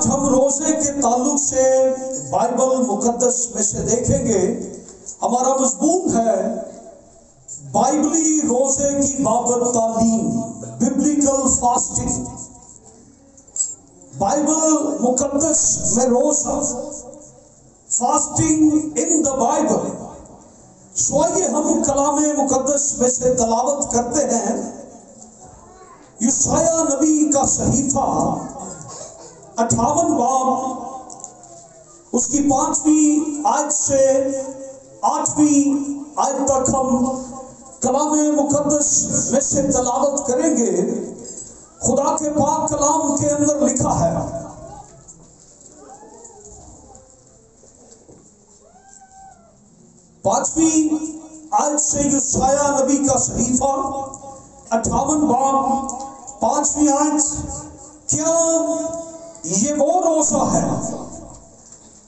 آج ہم روزے کے تعلق سے بائبل مقدس میں سے دیکھیں گے. ہمارا مضمون ہے بائبلی روزے کی بابت تعلیم، ببلیکل فاسٹنگ. بائبل مقدس میں روزہ، فاسٹنگ ان دا بائبل. سو آئیے ہم کلام مقدس میں سے تلاوت کرتے ہیں. یشعیاء نبی کا صحیفہ 58 باب، اس کی 5ویں آیت سے 8ویں آیت تک ہم کلام مقدس میں سے تلاوت کریں گے. خدا کے پاک کلام کے اندر لکھا ہے، پانچویں آیت سے یشعیاء نبی کا صحیفہ 58 باب 5ویں آیت. کیا یہ وہ روزہ ہے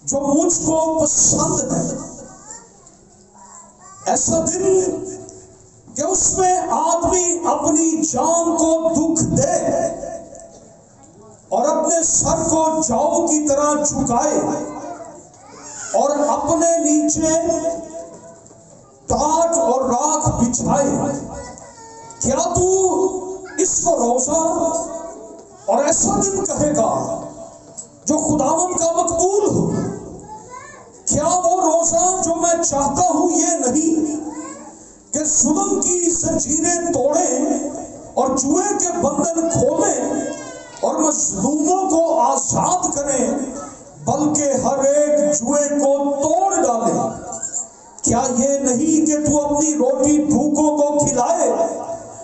جو مجھ کو پسند ہے، ایسا دن کہ اس میں آدمی اپنی جان کو دکھ دے اور اپنے سر کو جاؤ کی طرح جھکائے اور اپنے نیچے ٹاٹ اور راکھ بچھائے. کیا تو اس کو روزہ اور ایسا دن کہے گا جو خداوند کا مقبول ہو؟ کیا وہ روزہ جو میں چاہتا ہوں یہ نہیں کہ ظلم کی زنجیریں توڑیں اور جوئے کے بندھن کھولیں اور مظلوموں کو آزاد کریں، بلکہ ہر ایک جوئے کو توڑ ڈالے؟ کیا یہ نہیں کہ تو اپنی روٹی بھوکوں کو کھلائے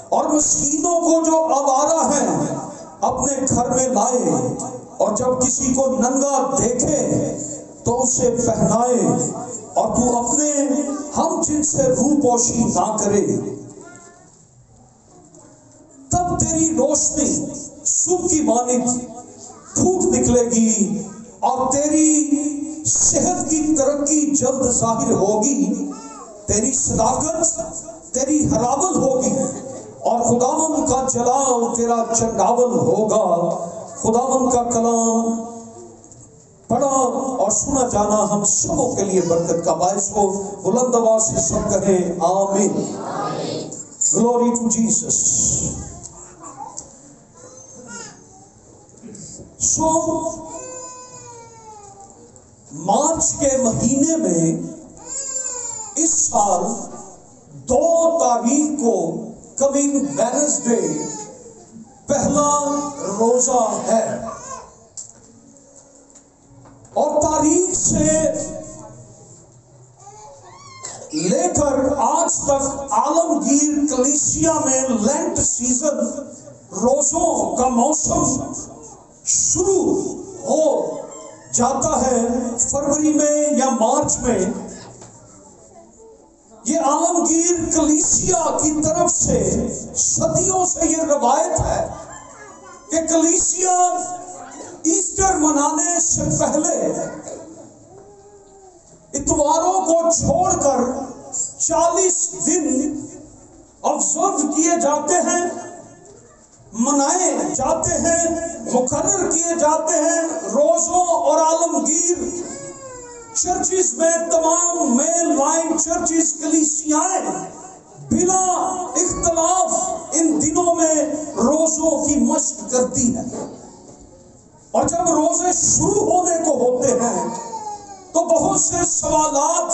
اور مسکینوں کو جو آوارہ ہیں اپنے گھر میں لائے، اور جب کسی کو ننگا دیکھے تو اسے پہنائے، اور تو اپنے ہم جن سے روح پوشی نہ کرے؟ تب تیری روشنی صبح کی مانند پھوٹ نکلے گی اور تیری صحت کی ترقی جلد ظاہر ہوگی. تیری صداقت تیری حرابت ہوگی اور خداوند کا جلال تیرا چنڈاول ہوگا. خداوند کا کلام پڑھا اور سنا جانا ہم سبوں کے لیے برکت کا باعث ہو. بلند آواز سے سب کہیں آمین. Glory to Jesus. سو مارچ کے مہینے میں اس سال 2 تاریخ کو کمنگ ویڈنسڈے پہلا روزہ ہے، اور تاریخ سے لے کر آج تک عالمگیر کلیسیا میں لینٹ سیزن، روزوں کا موسم شروع ہو جاتا ہے فروری میں یا مارچ میں. یہ عالمگیر کلیسیا کی طرف سے صدیوں سے یہ روایت ہے کہ کلیسیا ایسٹر منانے سے پہلے اتواروں کو چھوڑ کر 40 دن آبزرو کیے جاتے ہیں، منائے جاتے ہیں، مقرر کیے جاتے ہیں. روزوں اور عالمگیر چرچز میں تمام مین لائن چرچز کلیسیائیں بلا اختلاف ان دنوں میں روزوں کی مشق کرتی ہیں. اور جب روزے شروع ہونے کو ہوتے ہیں تو بہت سے سوالات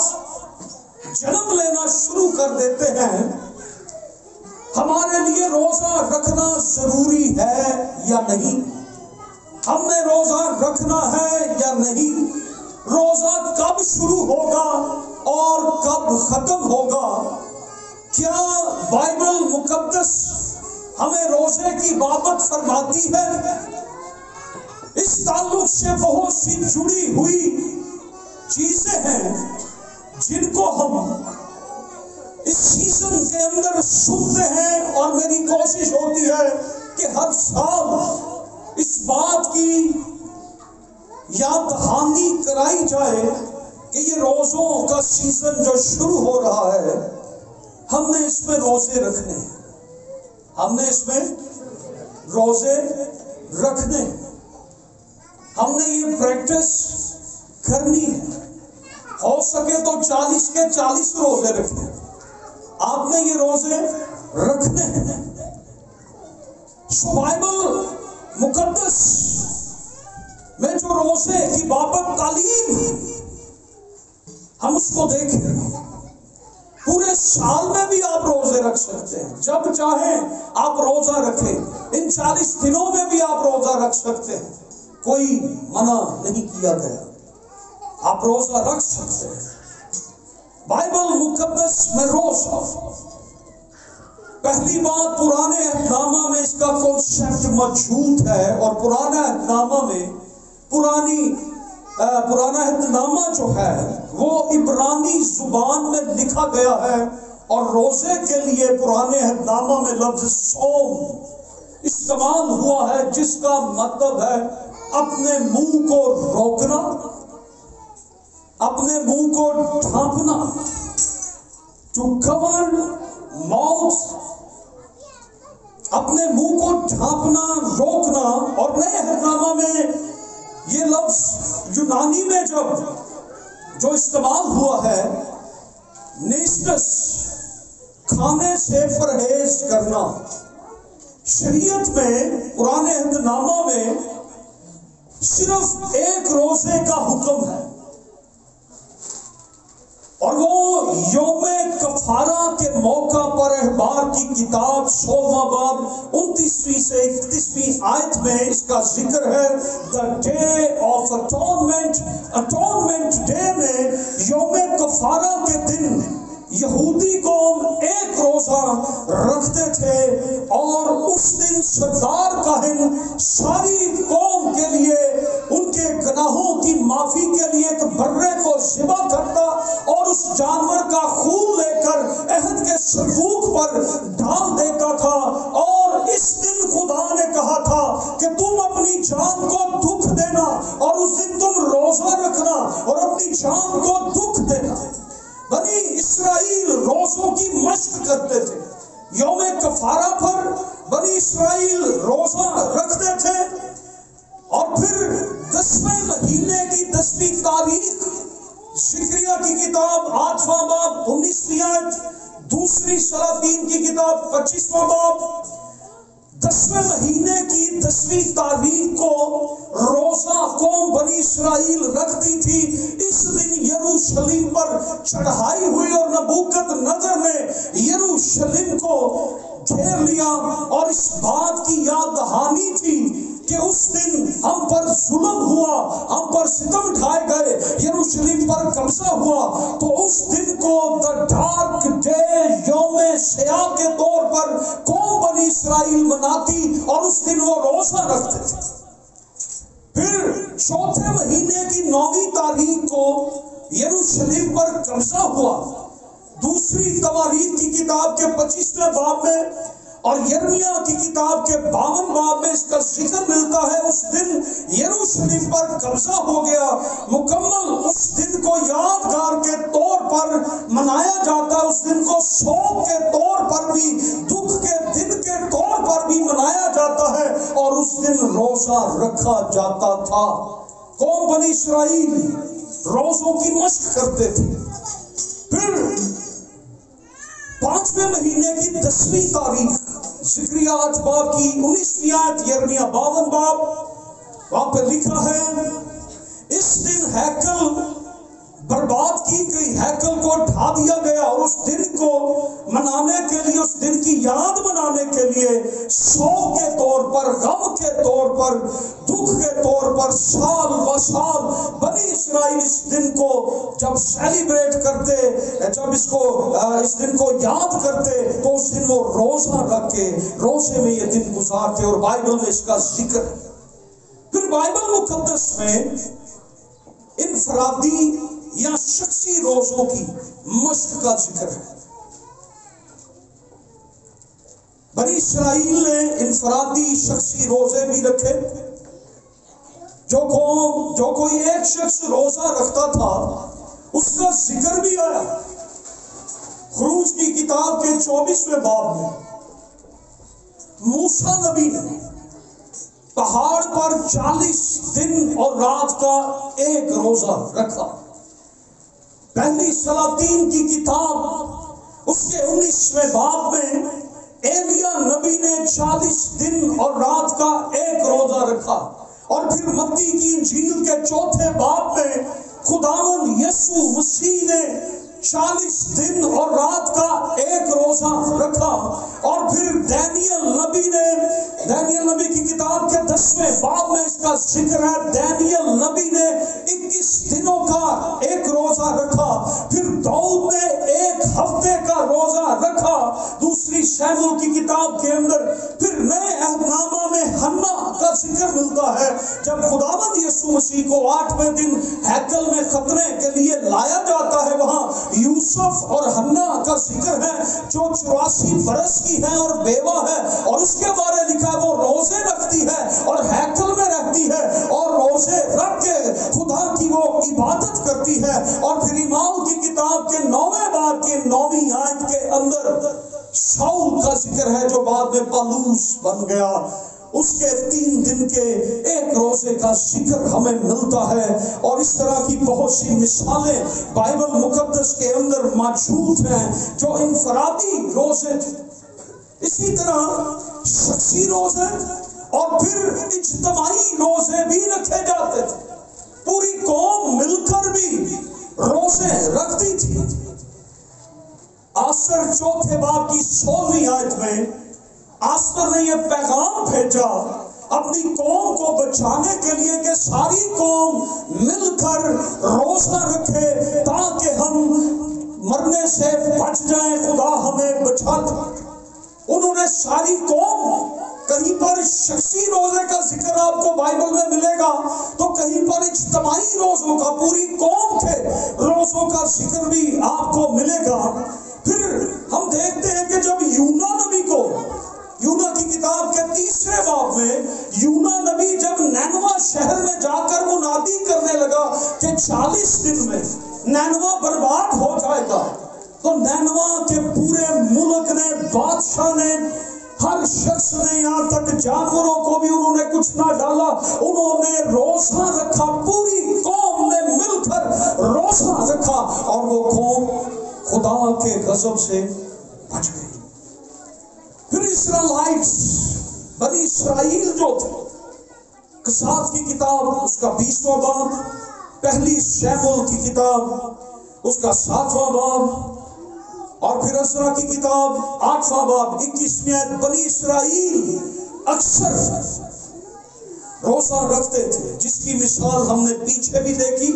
جنم لینا شروع کر دیتے ہیں. ہمارے لیے روزہ رکھنا ضروری ہے یا نہیں؟ ہم نے روزہ رکھنا ہے یا نہیں؟ روزہ کب شروع ہوگا اور کب ختم ہوگا؟ کیا بائبل مقدس ہمیں روزے کی بابت فرماتی ہے؟ اس تعلق سے بہت سی جڑی ہوئی چیزیں ہیں جن کو ہم اس سیزن کے اندر سنتے ہیں، اور میری کوشش ہوتی ہے کہ ہر سال اس بات کی یاد دہانی کرائی جائے کہ یہ روزوں کا سیزن جو شروع ہو رہا ہے، ہم نے اس میں روزے رکھنے ہیں، ہم نے اس میں روزے رکھنے ہیں. ہم نے یہ پریکٹس کرنی ہے. ہو سکے تو 40 کے 40 روزے رکھیں. آپ نے یہ روزے رکھنے ہیں. بائبل مقدس میں جو روزے کی بابت تعلیم ہے ہم اس کو دیکھیں. پورے سال میں بھی آپ روزے رکھ سکتے ہیں. جب چاہیں آپ روزہ رکھیں. ان 40 دنوں میں بھی آپ روزہ رکھ سکتے ہیں. کوئی منع نہیں کیا گیا. آپ روزہ رکھ سکتے ہیں. بائبل مقدس میں روزہ، پہلی بات پرانے عہدنامہ میں اس کا کانسیپٹ موجود ہے. اور پرانا عہدنامہ میں پرانا عہدنامہ جو ہے وہ عبرانی زبان میں لکھا گیا ہے. اور روزے کے لیے پرانے عہدنامہ میں لفظ صوم استعمال ہوا ہے، جس کا مطلب ہے اپنے منہ کو روکنا، اپنے منہ کو ڈھانپنا. ٹو کور ماؤتھ، اپنے منہ کو ڈھانپنا، روکنا. اور نئے عہدنامہ میں یہ لفظ یونانی میں جو استعمال ہوا ہے، نیسٹس، کھانے سے پرہیز کرنا. شریعت میں پرانے عہدنامہ میں صرف ایک روزے کا حکم ہے، اور وہ یوم کفارہ کے موقع پر احبار کی کتاب 16واں باب 29ویں سے 31ویں آیت میں اس کا ذکر ہے. The day of atonement day میں یوم کفارہ کے دن یہودی قوم ایک روزہ رکھتے تھے، اور اس دن سردار کاہن ساری قوم کے لیے ان کے گناہوں کی معافی کے لیے ایک برے کو ذبح کرتا اور اس جانور کا خون لے کر عہد کے صندوق پر ڈال دیتا تھا. اور اس دن خدا نے کہا تھا کہ تم اپنی جان کو دکھ دینا، اور اس دن تم روزہ رکھنا اور اپنی جان کو دکھ دینا. بنی اسرائیل روزوں کی مشق کرتے تھے. یوم کفارہ پر بنی اسرائیل روزہ رکھتے تھے، اور پھر 10ویں مہینے کی 10ویں تاریخ، زکریا کی کتاب 8واں باب 19ویں آیت، دوسری سلاطین کی کتاب 25واں باب، 10ویں مہینے کی 10ویں تاریخ کو روزہ قوم بنی اسرائیل رکھتی تھی. اس دن یروشلم پر چڑھائی ہوئی اور نبوکت نظر نے یروشلم کو گھیر لیا، اور اس بات کی یاد دہانی تھی کہ اس دن ہم پر ظلم ہوا، ہم پر ستم ڈھائے گئے، یروشلم پر قبضہ ہوا. تو اس دن کو دا ڈارک ڈے، یوم سیاہ کے طور پر قوم بنی اسرائیل مناتی، اور اس دن وہ روزہ رکھتے تھے. پھر چوتھے مہینے کی 9ویں تاریخ کو یروشلم پر قبضہ ہوا. دوسری تواریخ کی کتاب کے 25ویں باب میں اور یرمیا کی کتاب کے 52 باب میں اس کا ذکر ملتا ہے. اس دن یروشلم پر قبضہ ہو گیا. مکمل اس دن کو یادگار کے طور پر منایا جاتا ہے. اس دن کو سوگ کے طور پر بھی، دکھ کے دن کے طور پر بھی منایا جاتا ہے، اور اس دن روزہ رکھا جاتا تھا. قوم بنی اسرائیل روزوں کی مشق کرتے تھے. پھر 5ویں مہینے کی 10ویں تاریخ، زکریا 8 باب کی 19ویں آیت، یرمیا 52 باب، وہاں پہ لکھا ہے اس دن ہیکل برباد کی گئی، ہیکل کو ڈھا دیا گیا، اور اس دن کو منانے کے لیے، اس دن کی یاد منانے کے لیے سوگ کے طور پر، غم کے طور پر، دکھ کے طور پر سال ب سال بنی اسرائیل اس دن کو جب سیلیبریٹ کرتے، جب اس دن کو یاد کرتے، تو اس دن وہ روزہ رکھ کے روزے میں یہ دن گزارتے، اور بائبل میں اس کا ذکر ہے. پھر بائبل مقدس میں انفرادی یا شخصی روزوں کی مشق کا ذکر ہے. بنی اسرائیل نے انفرادی شخصی روزے بھی رکھے. جو کوئی ایک شخص روزہ رکھتا تھا اس کا ذکر بھی آیا خروج کی کتاب کے 24ویں باب میں. موسیٰ نبی نے پہاڑ پر 40 دن اور رات کا ایک روزہ رکھا۔ پہلی سلاطین کی کتاب اس کے 19ویں باب میں ایلیا نبی نے 40 دن اور رات کا ایک روزہ رکھا، اور پھر متی کی انجیل کے 4 باب میں خداوند یسوع مسیح نے 40 دن اور رات کا ایک روزہ رکھا، اور پھر دانیل نبی کی کتاب کے 10ویں باب میں اس کا ذکر ہے، دانیل نبی نے 21 دنوں کا ایک روزہ رکھا، پھر داؤد نے 1 ہفتے کا روزہ رکھا دوسری شموئیل کی کتاب کے اندر۔ پھر نئے عہد نامہ میں حنا کا ذکر ملتا ہے، جب خداوند یسوع مسیح کو 8ویں دن ہیکل میں ختنے کے لیے لایا جاتا ہے، وہاں یوسف اور حنا کا ذکر ہے جو 84 برس کی ہے اور بیوہ ہے، اور اس کے بارے لکھا ہے وہ روزے رکھتی ہے اور ہیکل میں رہتی ہے اور روزے رکھ کے خدا کی وہ عبادت کرتی ہے۔ اور پھر ایماؤ کی کتاب کے 9ویں باب کی 9ویں آیت کے اندر شاؤل کا ذکر ہے جو بعد میں پالوس بن گیا، اس کے 3 دن کے ایک روزے کا ذکر ہمیں ملتا ہے، اور اس طرح کی بہت سی مثالیں بائبل مقدس کے اندر موجود ہیں جو انفرادی روزے تھے۔ اسی طرح شخصی روزے اور پھر اجتماعی روزے بھی رکھے جاتے تھے، پوری قوم مل کر بھی روزے رکھتی تھی۔ آسر 4 باب کی 16ویں آیت میں آسر نے یہ پیغام بھیجا اپنی قوم کو بچانے کے لیے کہ ساری قوم مل کر روزہ رکھے تاکہ ہم مرنے سے بچ جائیں، خدا ہمیں بچا لے۔ انہوں نے ساری قوم، کہیں پر شخصی روزے کا ذکر آپ کو بائبل میں ملے گا تو کہیں پر اجتماعی روزوں کا، پوری قوم کے روزوں کا ذکر بھی آپ کو ملے گا۔ پھر ہم دیکھتے ہیں کہ جب یونا نبی کو، یونا کی کتاب کے 3 باب میں یونا نبی جب نینوا شہر میں جا کر منادی کرنے لگا کہ 40 دن میں نینوا برباد ہو جائے گا، تو نینوا کے پورے ملک نے، بادشاہ نے، ہر شخص نے، یہاں تک جانوروں کو بھی انہوں نے کچھ نہ ڈالا، انہوں نے روزہ رکھا، پوری قوم نے مل کر روزہ رکھا، اور وہ قوم خدا کے غضب سے بچ گئی۔ پھر اسرائیلائٹس، بنی اسرائیل جو تھے، قصات کی کتاب اس کا 20واں باب، پہلی شموئیل کی کتاب اس کا 7واں باب، اور پھر عزرا کی کتاب 8واں باب 21ویں آیت، بنی اسرائیل اکثر روزہ رکھتے تھے، جس کی مثال ہم نے پیچھے بھی دیکھی،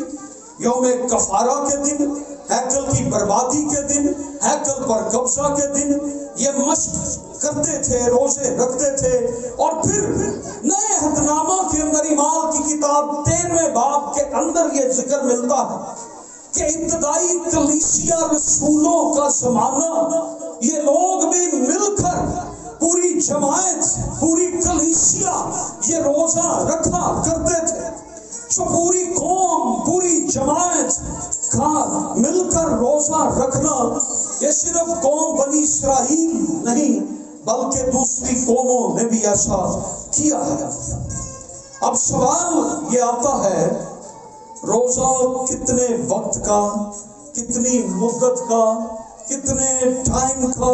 یوم کفارہ کے دن، ہیکل کی بربادی کے دن، ہیکل پر قبضہ کے دن، یہ مشق کرتے تھے، روزے رکھتے تھے۔ اور پھر نئے عہد نامہ کے اندر ایمال کی کتاب 13ویں باب کے اندر یہ ذکر ملتا ہے کہ ابتدائی کلیسیا رسولوں کا زمانہ، یہ لوگ بھی مل کر، پوری جماعت، پوری کلیسیا یہ روزہ رکھا کرتے تھے۔ جو پوری قوم، پوری جماعت کا مل کر روزہ رکھنا، یہ صرف قوم بنی اسرائیل نہیں بلکہ دوسری قوموں نے بھی ایسا کیا ہے۔ اب سوال یہ آتا ہے، روزہ کتنے وقت کا، کتنی مدت کا، کتنے ٹائم کا،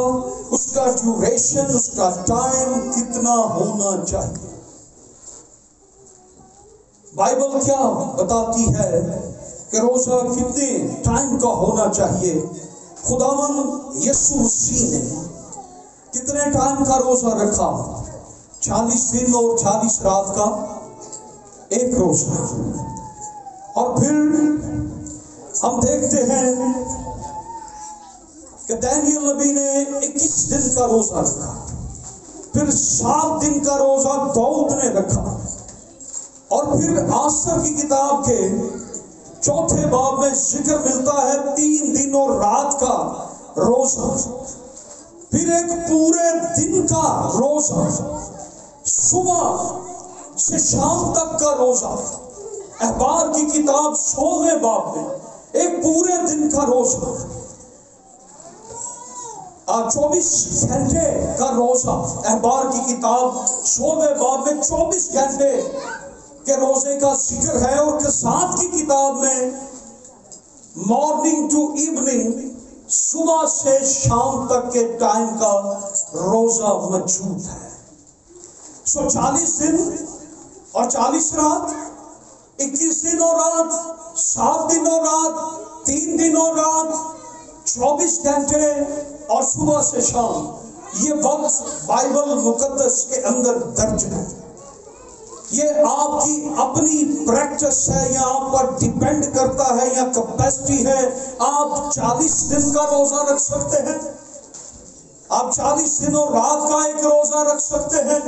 اس کا ڈیوریشن، اس کا ٹائم کتنا ہونا چاہیے؟ بائبل کیا بتاتی ہے کہ روزہ کتنے ٹائم کا ہونا چاہیے؟ خداوند یسوع مسیح نے کتنے ٹائم کا روزہ رکھا؟ 40 دن اور 40 رات کا ایک روزہ۔ اور پھر ہم دیکھتے ہیں کہ دانیل نبی نے 21 دن کا روزہ رکھا، پھر 7 دن کا روزہ داؤد نے رکھا، اور پھر آسر کی کتاب کے 4 باب میں ذکر ملتا ہے 3 دن اور رات کا روزہ، پھر ایک پورے دن کا روزہ، صبح سے شام تک کا روزہ۔ اخبار کی کتاب 16ویں باب میں ایک پورے دن کا روزہ۔ 24 گھنٹے کا روزہ، احبار کی کتاب 16 باب میں 24 گھنٹے کے روزے کا ذکر ہے، اور قصات کی کتاب میں مارننگ ٹو ایوننگ، صبح سے شام تک کے ٹائم کا روزہ موجود ہے۔ 40 دن اور 40 رات، 21 دن اور رات، 7 دن اور رات، 3 دن اور رات، 24 گھنٹے اور صبح سے شام، یہ وقت بائبل مقدس کے اندر درج ہے۔ یہ آپ کی اپنی پریکٹس ہے یا آپ پر ڈیپینڈ کرتا ہے یا کیپیسٹی ہے۔ آپ 40 دن کا روزہ رکھ سکتے ہیں، آپ 40 دن اور رات کا ایک روزہ رکھ سکتے ہیں،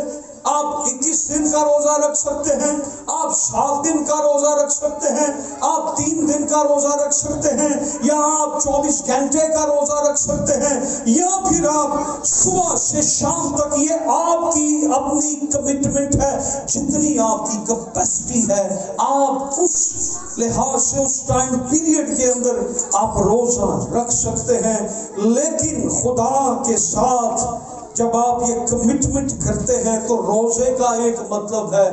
آپ 21 دن کا روزہ رکھ سکتے ہیں، آپ 7 دن کا روزہ رکھ سکتے ہیں، آپ 3 دن کا روزہ رکھ سکتے ہیں، یا آپ 24 گھنٹے کا روزہ رکھ سکتے ہیں، یا پھر آپ صبح سے شام تک۔ یہ آپ کی اپنی کمٹمنٹ ہے، جتنی آپ کی کیپیسٹی ہے آپ اس لحاظ سے اس ٹائم پیریڈ کے اندر آپ روزہ رکھ سکتے ہیں۔ لیکن خدا کے ساتھ جب آپ یہ کمٹمنٹ کرتے ہیں تو روزے کا ایک مطلب ہے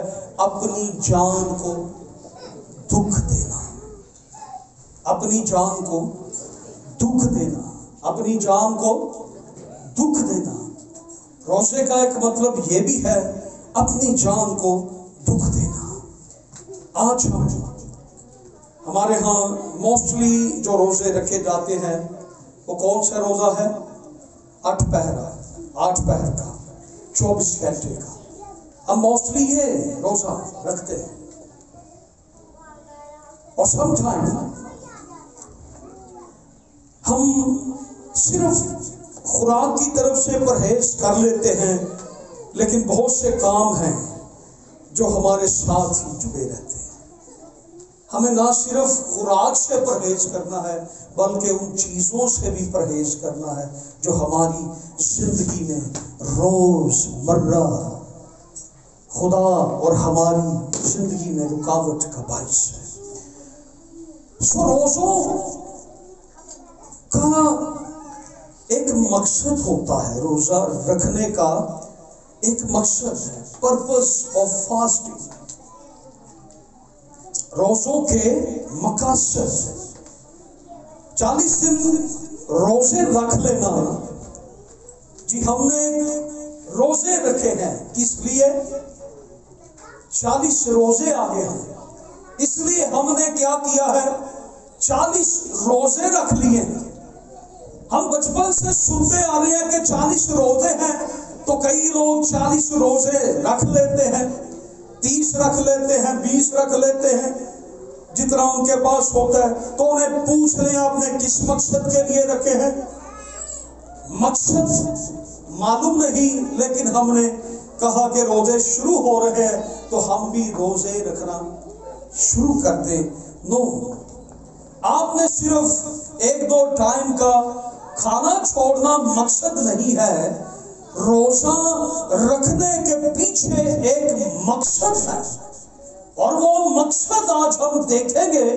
اپنی جان کو دکھ دینا، اپنی جان کو دکھ دینا، اپنی جان کو دکھ دینا۔ روزے کا ایک مطلب یہ بھی ہے اپنی جان کو دکھ دینا۔ آج ہمارے ہاں موسٹلی جو روزے رکھے جاتے ہیں وہ کون سا روزہ ہے؟ 8 پہر کا، 24 گھنٹے کا۔ ہم موسٹلی یہ روزہ رکھتے ہیں، اور سم ٹائم ہم صرف خوراک کی طرف سے پرہیز کر لیتے ہیں، لیکن بہت سے کام ہیں جو ہمارے ساتھ ہی جڑے رہتے ہیں۔ ہمیں نہ صرف خوراک سے پرہیز کرنا ہے بلکہ ان چیزوں سے بھی پرہیز کرنا ہے جو ہماری زندگی میں روز مرہ خدا اور ہماری زندگی میں رکاوٹ کا باعث ہے۔ روزوں کا ایک مقصد ہوتا ہے، روزہ رکھنے کا ایک مقصد ہے، پرپس آف فاسٹنگ۔ روزوں کے مقاصد 40 دن روزے رکھ لینا۔ جی ہم نے روزے رکھے ہیں، کس لیے؟ 40 روزے آگے ہیں، اس لیے ہم نے کیا کیا ہے؟ 40 روزے رکھ لیے۔ ہم بچپن سے سنتے آ رہے ہیں کہ 40 روزے ہیں، تو کئی لوگ 40 روزے رکھ لیتے ہیں، 30 رکھ لیتے ہیں، 20 رکھ لیتے ہیں، جتنا ان کے پاس ہوتا ہے۔ تو انہیں پوچھ لیں آپ نے کس مقصد کے لیے رکھے ہیں؟ مقصد معلوم نہیں، لیکن ہم نے کہا کہ روزے شروع ہو رہے ہیں تو ہم بھی روزے رکھنا شروع کر دیں۔ نو، آپ نے صرف 1-2 ٹائم کا کھانا چھوڑنا مقصد نہیں ہے، روزہ رکھنے کے پیچھے ایک مقصد ہے، اور وہ مقصد آج ہم دیکھیں گے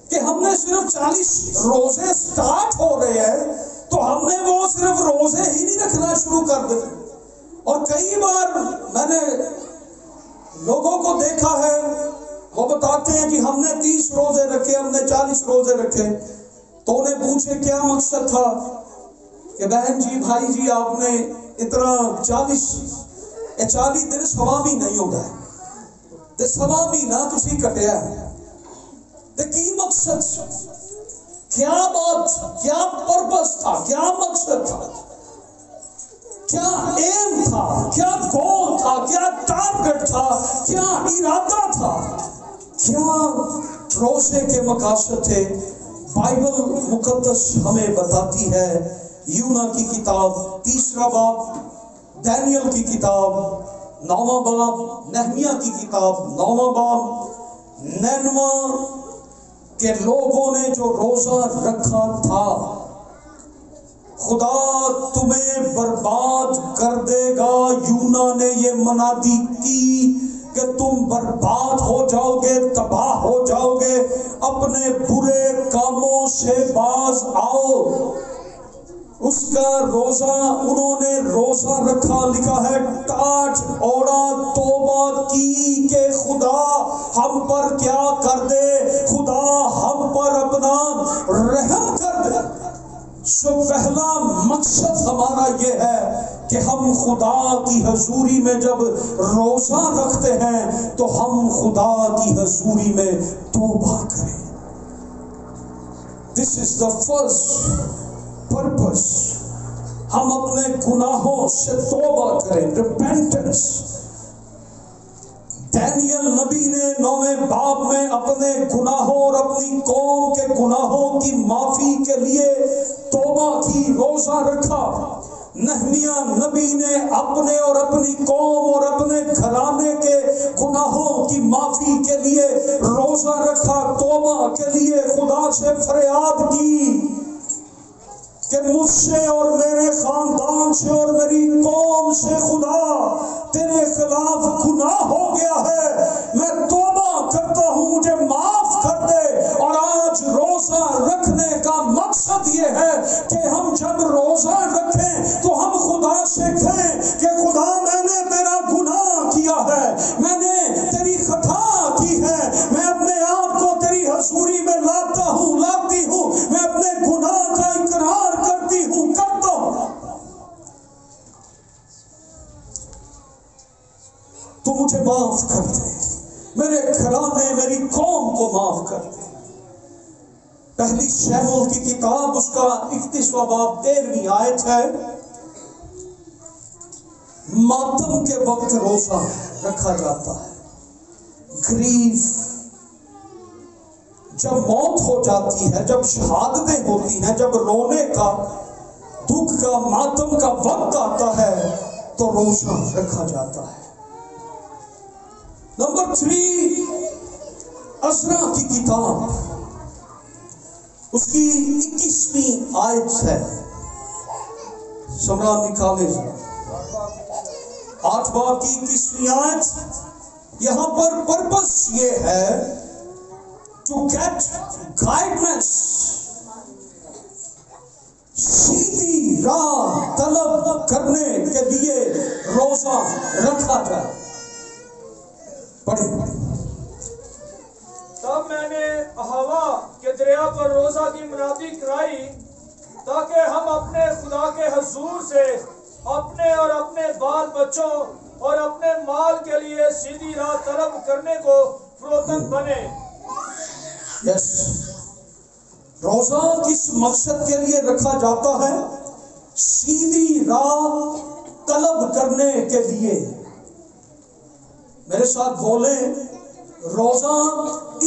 کہ ہم نے صرف 40 روزے سٹارٹ ہو رہے ہیں تو ہم نے وہ صرف روزے ہی نہیں رکھنا شروع کر دے۔ اور کئی بار میں نے لوگوں کو دیکھا ہے، وہ بتاتے ہیں کہ ہم نے 30 روزے رکھے، ہم نے 40 روزے رکھے، تو انہیں پوچھے کیا مقصد تھا؟ کہ بہن جی، بھائی جی، آپ نے اتنا 40 دن ثواب ہی نہیں ہوتا ہے، تے ثواب ہی نہ تسی کٹیا ہے، تے کی مقصد، کیا بات، کیا پرپس تھا، کیا مقصد تھا، کیا ایم تھا، کیا گول تھا، کیا ٹارگٹ تھا، کیا ارادہ تھا، کیا روزے کے مقاصد تھے؟ بائبل مقدس ہمیں بتاتی ہے، یونا کی کتاب 3 باب، دانیل کی کتاب 9 باب، نہمیہ کی کتاب 9 باب، نینوا کے لوگوں نے جو روزہ رکھا تھا، خدا تمہیں برباد کر دے گا۔ یونا نے یہ منادی کی کہ تم برباد ہو جاؤ گے، تباہ ہو جاؤ گے، اپنے برے کاموں سے باز آؤ۔ اس کا روزہ انہوں نے روزہ رکھا، لکھا ہے ٹاٹ اوڑا توبہ کی کہ خدا ہم پر کیا کر دے، خدا ہم پر اپنا رحم کر دے۔ سو پہلا مقصد ہمارا یہ ہے کہ ہم خدا کی حضوری میں جب روزہ رکھتے ہیں تو ہم خدا کی حضوری میں توبہ کریں۔ This is the first purpose. ہم اپنے گناہوں سے توبہ کریں، repentance۔ دانیل نبی نے 9ویں باب میں اپنے گناہوں اور اپنی قوم کے گناہوں کی معافی کے لیے توبہ کی، روزہ رکھا۔ نہمیہ نبی نے اپنے اور اپنی قوم اور اپنے گھرانے کے گناہوں کی معافی کے لیے روزہ رکھا، توبہ کے لیے خدا سے فریاد کی کہ مجھ سے اور میرے خاندان سے اور میری قوم سے خدا تیرے خلاف گناہ ہو گیا ہے، میں توبہ کرتا ہوں، مجھے معاف کر دے۔ اور آج روزہ رکھنے کا مقصد یہ ہے کہ ہم جب روزہ رکھیں تو ہم خدا سے کہیں کہ خدا میں نے تیرا گناہ کیا ہے، میں نے تیری خطا کی ہے، میں اپنے آپ کو تیری حضوری میں لاتا ہوں، لاتی ہوں، میں اپنے گناہ کا اقرار کرتی ہوں، کرتا ہوں، تو مجھے معاف کر دے، میرے گھرانے میری قوم کو معاف کر دے۔ پہلی شموئیل کی کتاب اس کا 31واں باب 13ویں آیت ہے، ماتم کے وقت روزہ رکھا جاتا ہے، گریف جب موت ہو جاتی ہے، جب شہادتیں ہوتی ہیں، جب رونے کا، دکھ کا، ماتم کا وقت آتا ہے تو روزہ رکھا جاتا ہے۔ نمبر 3 عزرا کی کتاب اس کی 21ویں آیت ہے، سمران نکالے 8 باب کی 21ویں آیت۔ یہاں پر پرپس یہ ہے to get guidance، سیدھی راہ طلب کرنے کے لیے روزہ رکھا جائے۔ پڑھیں۔ تب میں نے ہوا کے دریا پر روزہ کی منادی کرائی تاکہ ہم اپنے خدا کے حضور سے اپنے اور اپنے بال بچوں اور اپنے مال کے لیے سیدھی راہ طلب کرنے کو فروتن بنے۔ یس، روزہ کس مقصد کے لیے رکھا جاتا ہے؟ سیدھی راہ طلب کرنے کے لیے۔ میرے ساتھ بولیں، روزہ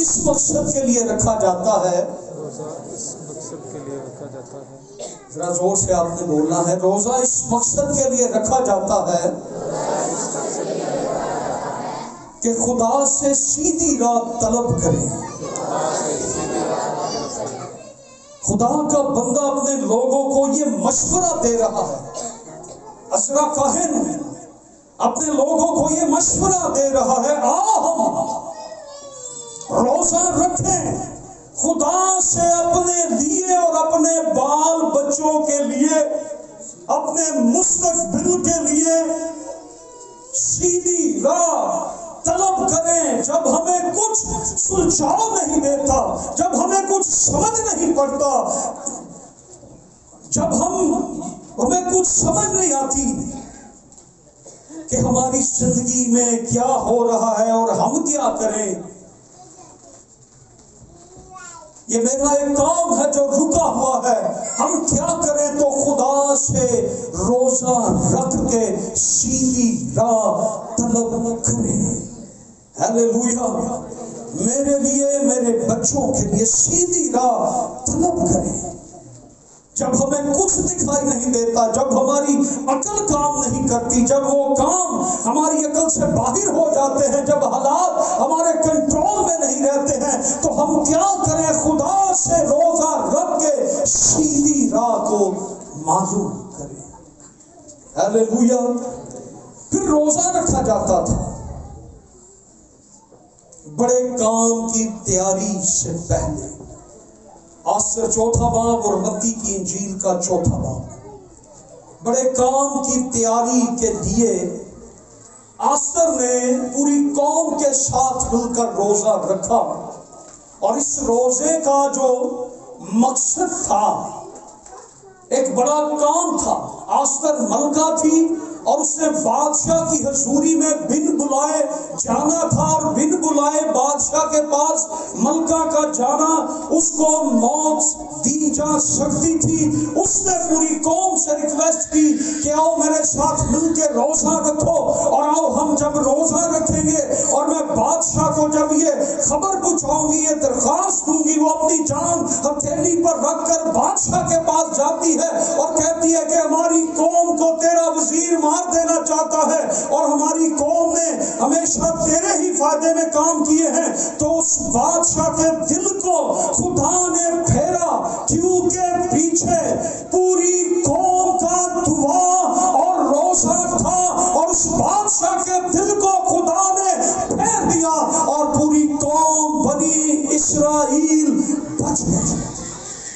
اس مقصد کے لیے رکھا جاتا ہے، روزہ اس مقصد کے لیے رکھا جاتا ہے، ذرا زور سے آپ نے بولنا ہے، روزہ اس مقصد کے لیے رکھا جاتا ہے کہ خدا سے سیدھی راہ طلب کریں۔ خدا کا بندہ اپنے لوگوں کو یہ مشورہ دے رہا ہے، عزرا کاہن اپنے لوگوں کو یہ مشورہ دے رہا ہے، آؤ ہم روزہ رکھیں، خدا سے اپنے لیے اور اپنے بال بچوں کے لیے، اپنے مستقبل کے لیے سیدھی راہ طلب کریں۔ جب ہمیں کچھ سلجھاؤ نہیں دیتا، جب ہمیں کچھ سمجھ نہیں پڑتا، جب ہمیں کچھ سمجھ نہیں آتی کہ ہماری زندگی میں کیا ہو رہا ہے اور ہم کیا کریں، یہ میرا ایک کام ہے جو رکا ہوا ہے، ہم کیا کریں، تو خدا سے روزہ رکھ کے سیدھی راہ طلب کریں۔ ہیلیلویا، میرے لیے، میرے بچوں کے لیے سیدھی راہ طلب کریں۔ جب ہمیں کچھ دکھائی نہیں دیتا، جب ہماری عقل کام نہیں کرتی، جب وہ کام ہماری عقل سے باہر ہو جاتے ہیں، جب حالات ہمارے کنٹرول میں نہیں رہتے ہیں، تو ہم کیا کریں؟ خدا سے روزہ رکھ کے سیدھی راہ کو معلوم کریں۔ ہیلیلویا۔ پھر روزہ رکھا جاتا تھا بڑے کام کی تیاری سے پہلے۔ آسر 4 باب اور متی کی انجیل کا 4 باب، بڑے کام کی تیاری کے لیے آسر نے پوری قوم کے ساتھ مل کر روزہ رکھا، اور اس روزے کا جو مقصد تھا، ایک بڑا کام تھا۔ آسر ملکہ تھی اور اس نے بادشاہ کی حضوری میں بن بلائے جانا تھا، اور بن بلائے بادشاہ کے پاس ملکہ کا جانا اس کو موت دی جا سکتی تھی۔ اس نے پوری قوم سے ریکویسٹ کی کہ آؤ میرے ساتھ مل کے روزہ رکھو، اور آؤ ہم جب روزہ رکھیں گے اور میں بادشاہ کو جب یہ خبر پہنچاؤں گی، یہ درخواست دوں گی، وہ اپنی جان ہتھیلی پر رکھ کر بادشاہ کے پاس جاتی ہے اور کہتی ہے کہ ہماری قوم کو تیرا وزیر مار دینا چاہتا ہے، اور ہماری قوم نے ہمیشہ تیرے ہی فائدے میں کام کیے ہیں۔ تو اس بادشاہ کے دل کو خدا نے پھیرا، کیونکہ پیچھے پوری قوم کا دعا اور روزہ تھا، اور اس بادشاہ کے دل کو خدا نے پھیر دیا، اور پوری قوم بنی اسرائیل بچ گئی۔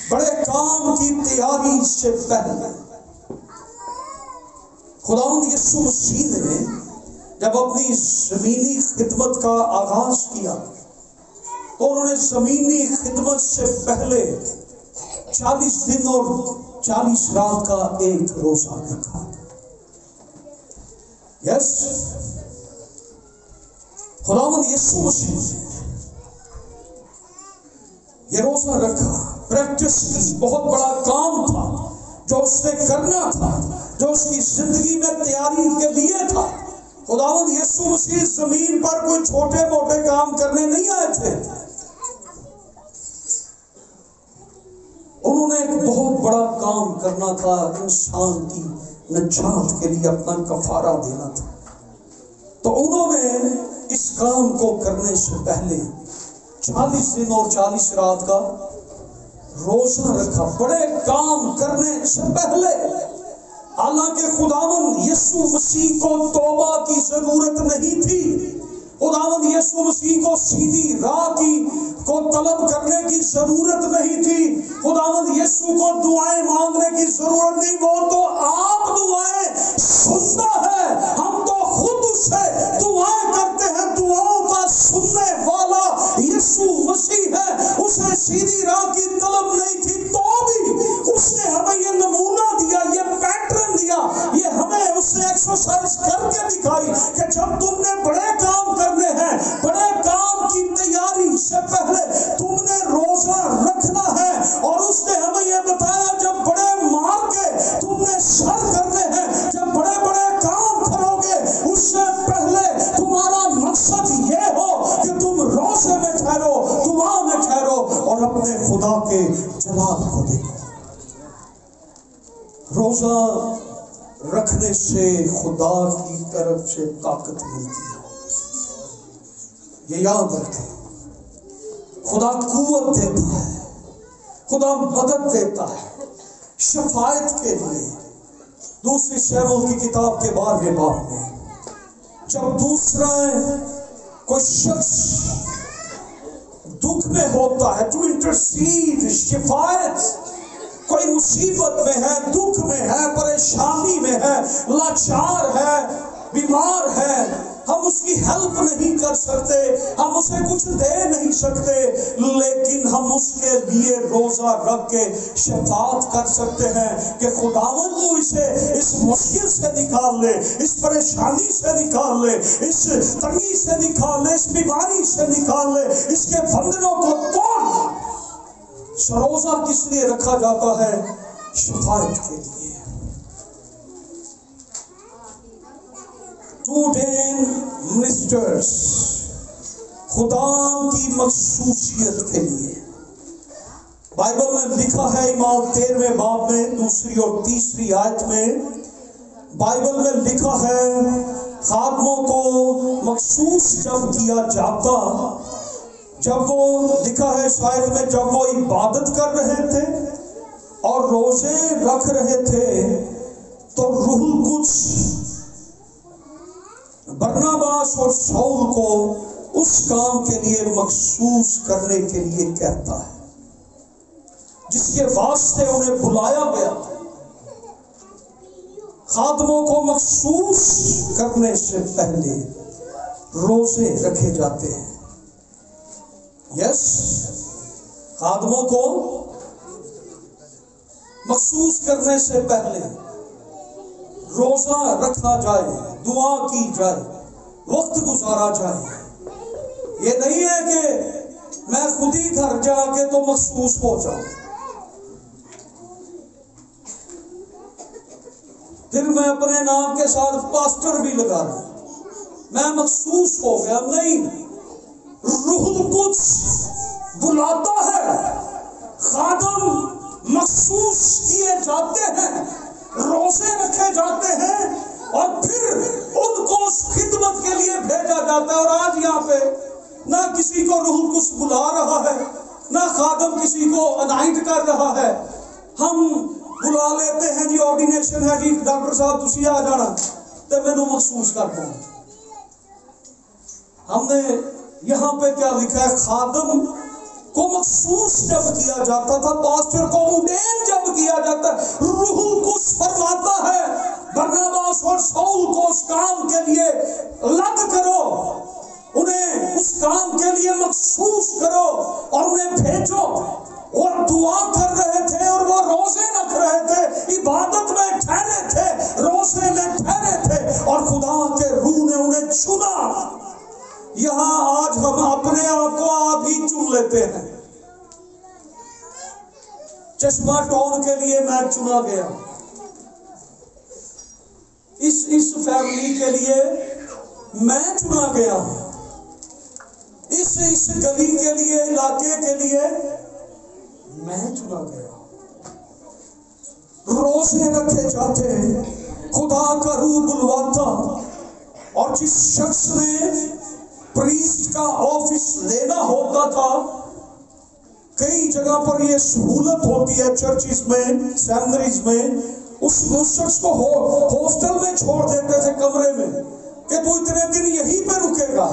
بڑے کام کی تیاری سے پہلے خداوند یسوع مسیح نے جب اپنی زمینی خدمت کا آغاز کیا تو انہوں نے زمینی خدمت سے پہلے 40 دن اور 40 رات کا ایک روزہ رکھا۔ یس، خداوند یسوع مسیح نے یہ روزہ رکھا، پریکٹس کی، بہت بڑا کام تھا جو اس نے کرنا تھا، جو اس کی زندگی میں تیاری کے لیے تھا۔ خداوند یسوع مسیح زمین پر کوئی چھوٹے موٹے کام کرنے نہیں آئے تھے، انہوں نے ایک بہت بڑا کام کرنا تھا، انسان کی نجات کے لیے اپنا کفارہ دینا تھا۔ تو انہوں نے اس کام کو کرنے سے پہلے 40 دن اور 40 رات کا روزہ رکھا، بڑے کام کرنے سے پہلے۔ حالانکہ خداوند یسوع مسیح کو توبہ کی ضرورت نہیں تھی، خداوند یسوع مسیح کو سیدھی راہ کو طلب کرنے کی ضرورت نہیں تھی، خداوند یسوع کو دعائیں مانگنے کی ضرورت نہیں، وہ تو آپ دعائیں سنتا ہے، ہم تو خود اس سے دعائیں کرتے ہیں۔ دعاؤں کا سننے والا یسوع مسیح ہے، اسے سیدھی راہ کی طلب نہیں تھی، تو بھی اس نے ہمیں یہ نمونہ دیا، یہ پیٹرن دیا، یہ ہمیں اس نے ایکسرسائز کر کے دکھائی کہ جب تم نے بڑے کام کرنے ہیں، بڑے کام کی تیاری سے پہلے تم نے روزہ رکھنا ہے۔ اور اس نے ہمیں یہ بتایا جب بڑے مار کے تم نے سر کرنے ہیں، جب بڑے بڑے کام کرو گے، اس سے پہلے تمہارا مقصد یہ ہو کہ تم روزے میں ٹھہرو، دعا میں ٹھہرو، اور اپنے خدا کے جلال کو دیکھو۔ روزہ رکھنے سے خدا کی طرف سے طاقت ملتی ہے، یہ یاد رکھیں۔ خدا قوت دیتا ہے، خدا مدد دیتا ہے شفاعت کے لیے۔ دوسری شموئیل کی کتاب کے 12ویں باب میں جب دوسرا کوئی شخص دکھ میں ہوتا ہے، ٹو انٹرسیڈ، شفاعت، کوئی مصیبت میں ہے، دکھ میں ہے، پریشانی میں ہے، لاچار ہے، بیمار ہے، ہم اس کی ہیلپ نہیں کر سکتے، ہم اسے کچھ دے نہیں سکتے، لیکن ہم اس کے لیے روزہ رکھ کے شفاعت کر سکتے ہیں کہ خداوند تو اسے اس مشکل سے نکال لے، اس پریشانی سے نکال لے، اس تنگی سے نکال لے، اس بیماری سے نکال لے، اس کے بندھنوں کو توڑ۔ روزہ کس لیے رکھا جاتا ہے؟ شفاعت کے لیے، ٹو ڈین منسٹرز، خدا کی مخصوصیت کے لیے۔ بائبل میں لکھا ہے اعمال 13ویں باب میں 2 اور 3 آیت میں، بائبل میں لکھا ہے خادموں کو مخصوص جب کیا جاتا، جب وہ لکھا ہے شاید میں جب وہ عبادت کر رہے تھے اور روزے رکھ رہے تھے تو روح القدس برناباس اور شاول کو اس کام کے لیے مخصوص کرنے کے لیے کہتا ہے جس کے واسطے انہیں بلایا گیا۔ خادموں کو مخصوص کرنے سے پہلے روزے رکھے جاتے ہیں. یس، خادموں کو مخصوص کرنے سے پہلے روزہ رکھا جائے، دعا کی جائے، وقت گزارا جائے. یہ نہیں ہے کہ میں خود ہی گھر جا کے تو مخصوص ہو جاؤں، پھر میں اپنے نام کے ساتھ پاسٹر بھی لگا دوں، میں مخصوص ہو گیا. نہیں، روح القدس بلاتا ہے، خادم مخصوص کیے جاتے ہیں، روزے رکھے جاتے ہیں، اور پھر ان کو اس خدمت کے لیے بھیجا جاتا ہے. اور آج یہاں پہ نہ کسی کو روح القدس بلا رہا ہے، نہ خادم کسی کو انائٹ کر رہا ہے. ہم بلا لیتے ہیں، جی آرڈینیشن ہے، جی ڈاکٹر صاحب تسی آ جانا تو مینوں مخصوص کرنا. ہم نے یہاں پہ کیا لکھا ہے؟ خادم کو مخصوص جب کیا جاتا تھا، پاسٹر کو اڈین جب کیا جاتا ہے، روح القدس فرماتا ہے برناباس اور سول کو اس کام کے لیے الگ کرو، انہیں اس کام کے لیے مخصوص کرو اور انہیں بھیجو. اور دعا کر رہے تھے اور وہ روزے رکھ رہے تھے، عبادت میں ٹھہرے تھے، روزے میں ٹھہرے تھے، اور خدا کے روح نے انہیں چنا. یہاں آج ہم اپنے آپ کو آپ ہی چن لیتے ہیں. چشمہ ٹون کے لیے میں چنا گیا، اس فیملی کے لیے میں چنا گیا، اس گلی کے لیے، علاقے کے لیے میں چنا گیا. روزے رکھے جاتے ہیں، خدا کا روح بلواتا. اور جس شخص نے پریسٹ کا آفس لینا ہوتا تھا، کئی جگہ پر یہ سہولت ہوتی ہے چرچز میں، سیمنریز میں، اس شخص کو ہاسٹل میں چھوڑ دیتے تھے، کمرے میں، کہ تو اتنے دن یہیں پہ رکے گا،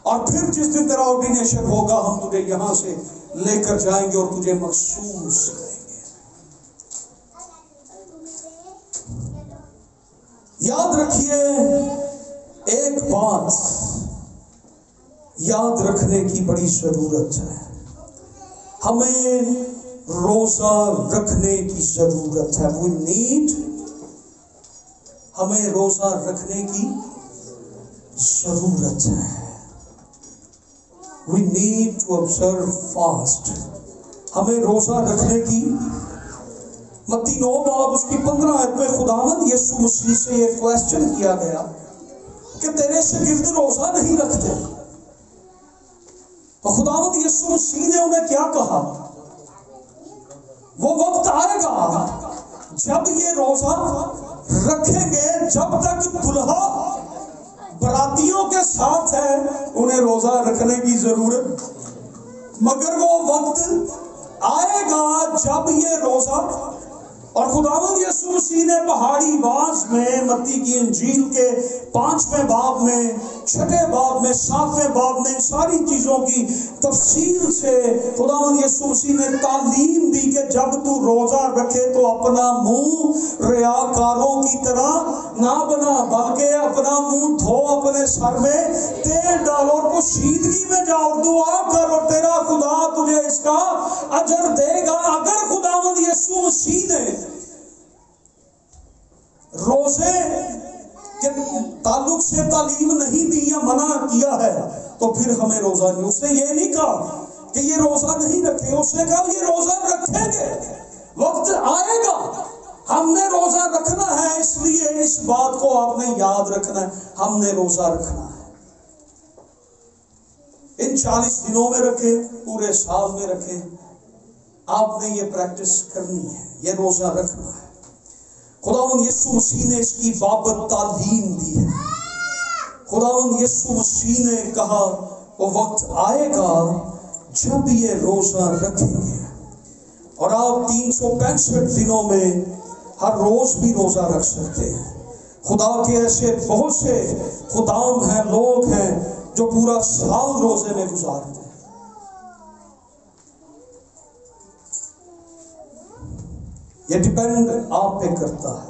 اور پھر جس دن تیرا آرڈینیشن ہوگا ہم تجھے یہاں سے لے کر جائیں گے اور تجھے مخصوص کریں گے. یاد رکھیے، ایک بات یاد رکھنے کی بڑی ضرورت ہے، ہمیں روزہ رکھنے کی ضرورت ہے. ہمیں روزہ رکھنے کی ضرورت ہے. We need to observe fast. ہمیں روزہ رکھنے کی. متی 9 باب اس کی 15 آیت میں خداوند یسوع مسیح سے یہ کویسچن کیا گیا کہ تیرے شاگرد روزہ نہیں رکھتے. تو خداوند یسوع مسیح نے انہیں کیا کہا؟ وہ وقت آئے گا جب یہ روزہ رکھیں گے، جب تک دلہا براتیوں کے ساتھ ہے انہیں روزہ رکھنے کی ضرورت، مگر وہ وقت آئے گا جب یہ روزہ. اور خداوند یسوع مسیح نے پہاڑی واز میں، متی کی انجیل کے 5ویں باب میں، 6 باب میں، 7ویں باب میں، ساری چیزوں کی تفصیل سے خداوند یسوع مسیح نے تعلیم دی کہ جب تو روزہ رکھے تو اپنا منہ ریاکاروں کی طرح نہ بنا، بلکہ اپنا منہ دھو، اپنے سر میں تیل ڈالو اور پوشیدگی میں جاؤ، دعا کر، اور تیرا خدا تجھے اس کا اجر دے گا. اگر خداوند یسوع مسیح نے روزے کے تعلق سے تعلیم نہیں دی یا منع کیا ہے تو پھر ہمیں روزہ نہیں. اس نے یہ نہیں کہا کہ یہ روزہ نہیں رکھے، اس نے کہا یہ روزہ رکھیں گے، وقت آئے گا ہم نے روزہ رکھنا ہے. اس لیے اس بات کو آپ نے یاد رکھنا ہے، ہم نے روزہ رکھنا ہے. ان 40 دنوں میں رکھے، پورے سال میں رکھے، آپ نے یہ پریکٹس کرنی ہے، یہ روزہ رکھنا ہے. خداوند یسوع مسیح نے اس کی بابت تعلیم دی ہے. خداوند یسوع مسیح نے کہا وہ وقت آئے گا جب یہ روزہ رکھیں گے. اور آپ 365 دنوں میں ہر روز بھی روزہ رکھ سکتے ہیں. خدا کے ایسے بہت سے خدام ہیں، لوگ ہیں جو پورا سال روزے میں گزارتے ہیں. یہ ڈیپینڈ آپ پہ کرتا ہے.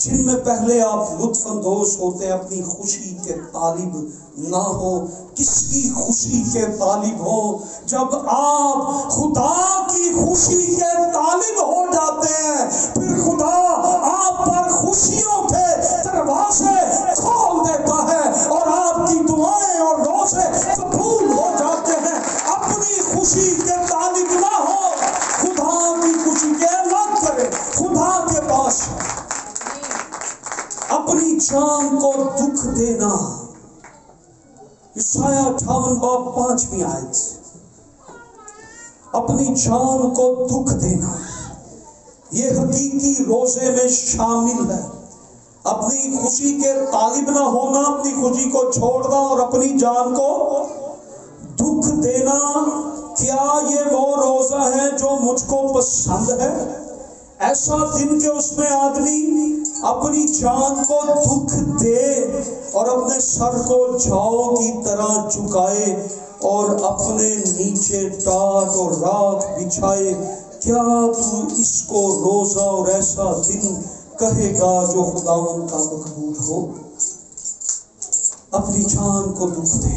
جن میں پہلے آپ لطف اندوز ہوتے ہیں، اپنی خوشی کے طالب نہ ہو، کس کی خوشی کے طالب ہو؟ جب آپ خدا کی خوشی کے طالب ہو جاتے ہیں، پھر خدا آپ پر خوشیوں کے دروازے کھول دیتا ہے اور آپ کی دعائیں اور روزے قبول ہو جاتے ہیں۔ اپنی خوشی کے طالب نہ ہو، خدا کی خوشی کے نہ کرے، خدا کے پاس اپنی جان کو دکھ دینا۔ یسایہ 58 باب 5 آیت، اپنی جان کو دکھ دینا یہ حقیقی روزے میں شامل ہے۔ اپنی خوشی کے طالب نہ ہونا، اپنی خوشی کو چھوڑنا اور اپنی جان کو دکھ دینا، کیا یہ وہ روزہ ہے جو مجھ کو پسند ہے؟ ایسا دن کہ اس میں آدمی اپنی جان کو دکھ دے اور اپنے سر کو جاؤ کی طرح جھکائے اور اپنے نیچے ٹاٹ اور رات بچھائے، کیا تو اس کو روزہ اور ایسا دن کہے گا جو خداوند کا مقبول ہو؟ اپنی جان کو دکھ دے۔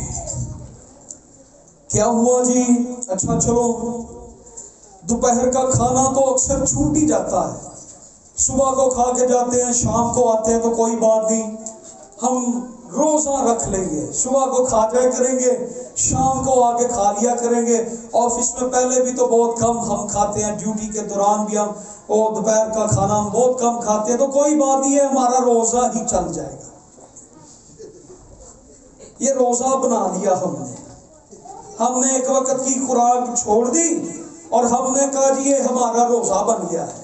کیا ہوا جی؟ اچھا چلو، دوپہر کا کھانا تو اکثر چھوٹ ہی جاتا ہے، صبح کو کھا کے جاتے ہیں، شام کو آتے ہیں تو کوئی بات نہیں، ہم روزہ رکھ لیں گے، صبح کو کھا جایا کریں گے، شام کو آ کے کھا لیا کریں گے۔ آفس میں پہلے بھی تو بہت کم ہم کھاتے ہیں، ڈیوٹی کے دوران بھی ہم دوپہر کا کھانا ہم بہت کم کھاتے ہیں، تو کوئی بات نہیں ہے، ہمارا روزہ ہی چل جائے گا۔ یہ روزہ بنا لیا ہم نے ایک وقت کی خوراک چھوڑ دی اور ہم نے کہا جی یہ ہمارا روزہ بن گیا ہے،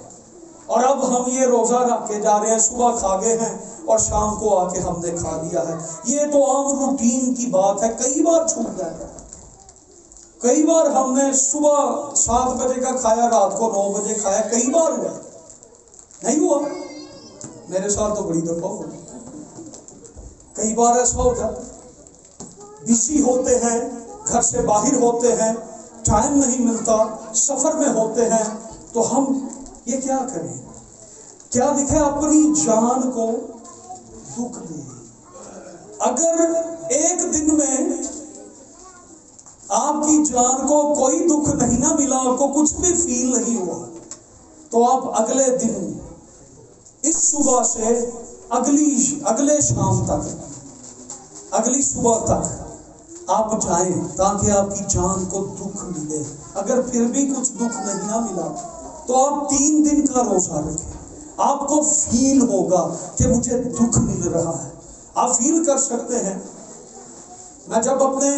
اور اب ہم یہ روزہ رکھ کے جا رہے ہیں، صبح کھا گئے ہیں اور شام کو آ کے ہم نے کھا لیا ہے۔ یہ تو عام روٹین کی بات ہے، کئی بار چھوٹ جاتا ہے۔ کئی بار ہم نے صبح 7 بجے کا کھایا، رات کو 9 بجے کھایا، کئی بار ہوا نہیں ہوا؟ میرے ساتھ تو بڑی دفعہ ہوا، کئی بار ایسا ہوتا ہے، بزی ہوتے ہیں، گھر سے باہر ہوتے ہیں، ٹائم نہیں ملتا، سفر میں ہوتے ہیں، تو ہم یہ کیا کریں؟ کیا لکھے؟ اپنی جان کو دکھ دے۔ اگر ایک دن میں آپ کی جان کو کوئی دکھ نہیں نہ ملا، آپ کو کچھ بھی فیل نہیں ہوا، تو آپ اگلے دن اس صبح سے اگلے شام تک، اگلی صبح تک آپ جائیں تاکہ آپ کی جان کو دکھ ملے۔ اگر پھر بھی کچھ دکھ نہیں نہ ملا تو آپ 3 دن کا روزہ رکھیں، آپ کو فیل ہوگا کہ مجھے دکھ مل رہا ہے۔ آپ فیل کر سکتے ہیں۔ میں جب اپنے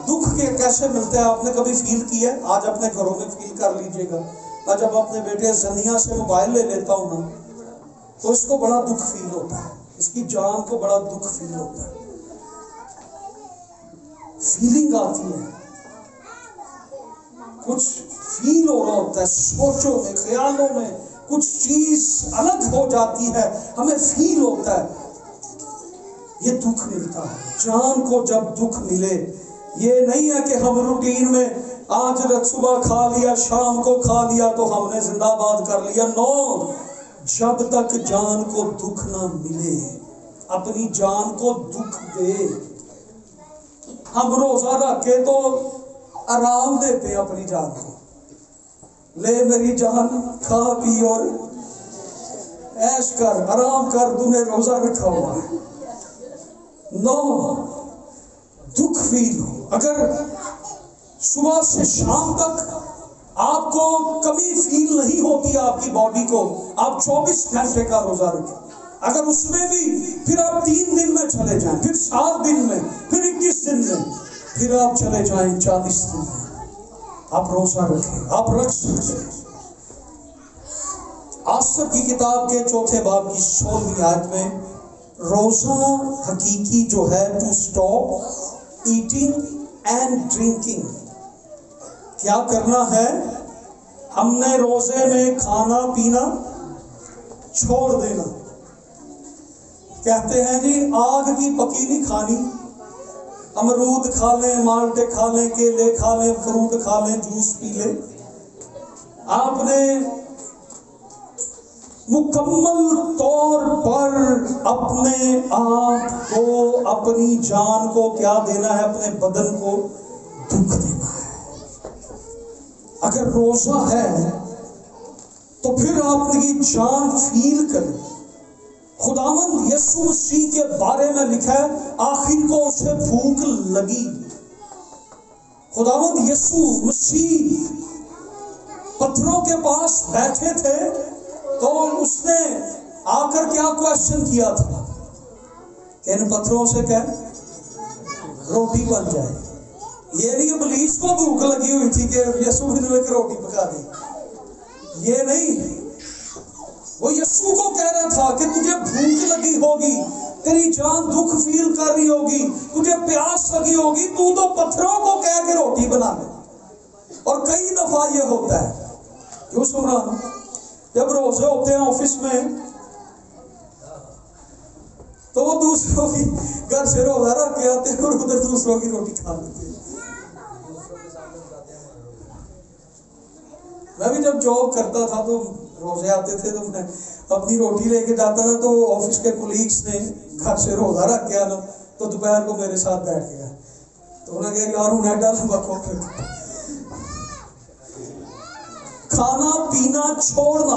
دکھ کے کیسے ملتے ہیں آپ نے کبھی فیل کیا ہے؟ آج اپنے گھروں میں فیل کر لیجئے گا۔ میں جب اپنے بیٹے زنیا سے موبائل لے لیتا ہوں نا تو اس کو بڑا دکھ فیل ہوتا ہے، اس کی جان کو بڑا دکھ فیل ہوتا ہے، فیلنگ آتی ہے، کچھ فیل ہو رہا ہوتا ہے، سوچوں میں، خیالوں میں کچھ چیز الگ ہو جاتی ہے، ہمیں فیل ہوتا ہے، یہ دکھ ملتا ہے۔ جان کو جب دکھ ملے، یہ نہیں ہے کہ ہم روٹین میں آج صبح کھا لیا، شام کو کھا لیا تو ہم نے زندہ باد کر لیا، نو، جب تک جان کو دکھ نہ ملے اپنی جان کو دکھ دے۔ ہم روزہ رکھ کے تو آرام دیتے ہیں اپنی جان کو، لے میری جان کھا پی اور ایش کر، آرام کر، تو نے روزہ رکھا ہوا ہے۔ نو، دکھ فیل ہو۔ اگر صبح سے شام تک آپ کو کبھی فیل نہیں ہوتی آپ کی باڈی کو، آپ 24 گھنٹے کا روزہ رکھیں۔ اگر اس میں بھی پھر آپ 3 دن میں چلے جائیں، پھر 7 دن میں، پھر 21 دن میں، پھر آپ چلے جائیں 40 دن میں، آپ روزہ رکھیں، آپ رکھ سکتے ہیں۔ آسر کی کتاب کے 4 باب کی 16ویں آیت میں روزہ حقیقی جو ہے to stop eating and drinking, کیا کرنا ہے؟ ہم نے روزے میں کھانا پینا چھوڑ دینا۔ کہتے ہیں جی آگ کی پکی نہیں کھانی، امرود کھا لیں، مالٹے کھا لیں، کیلے کھا لیں، فروٹ کھا لیں، جوس پی لیں۔ آپ نے مکمل طور پر اپنے آپ کو، اپنی جان کو کیا دینا ہے؟ اپنے بدن کو دکھ دینا ہے۔ اگر روزہ ہے تو پھر آپ کی جان فیل کریں۔ خداوند یسوع مسیح کے بارے میں لکھا ہے آخر کو اسے بھوک لگی۔ خداوند یسوع مسیح پتھروں کے پاس بیٹھے تھے تو اس نے آ کر کیا کوشچن کیا تھا کہ ان پتھروں سے کیا روٹی بن جائے۔ یہ نہیں ابلیس کو بھوک لگی ہوئی تھی کہ یسوع نے ایک روٹی پکا دی، یہ نہیں، وہ یسوع کو کہہ رہا تھا کہ تجھے بھوک لگی ہوگی، تیری جان دکھ فیل کر رہی ہوگی، تجھے پیاس لگی ہوگی، تو پتھروں کو کہہ کے روٹی بنا لے۔ اور کئی دفعہ یہ ہوتا ہے، کیوں سمرا، جب روزے ہوتے ہیں آفس میں تو وہ دوسروں کی گھر سے روزہ رکھ کے آتے ہیں اور ادھر دوسروں کی روٹی کھا لیتے ہیں۔ میں بھی جب جاب کرتا تھا تو روزے آتے تھے تو میں اپنی روٹی لے کے جاتا تھا، تو آفس کے کولیگس نے گھر سے روزہ رکھ کے آنا تو دوپہر کو میرے ساتھ بیٹھ گیا تو انہوں نے کہا یار انہیں ڈالا بکو پھر کھانا پینا چھوڑنا۔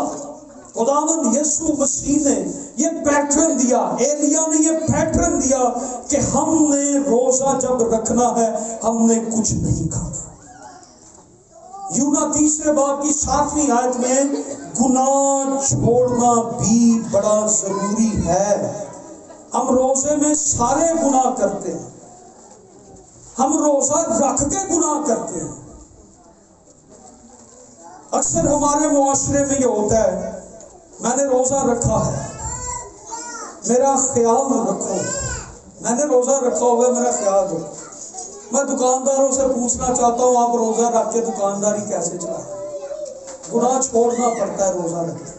خداوند یسوع مسیح نے یہ پیٹرن دیا، ایلیا نے یہ پیٹرن دیا کہ ہم نے روزہ جب رکھنا ہے ہم نے کچھ نہیں کھانا۔ یونا 3 باب کی 7ویں آیت میں گناہ چھوڑنا بھی بڑا ضروری ہے۔ ہم روزے میں سارے گناہ کرتے ہیں، ہم روزہ رکھ کے گناہ کرتے ہیں۔ اکثر ہمارے معاشرے میں یہ ہوتا ہے میں نے روزہ رکھا ہے، میرا خیال رکھو، میں نے روزہ رکھا ہوا ہے، میرا خیال رکھو۔ میں دکانداروں سے پوچھنا چاہتا ہوں آپ روزہ رکھ کے دکانداری کیسے چلائیں؟ گناہ چھوڑنا پڑتا ہے روزہ رکھ کے۔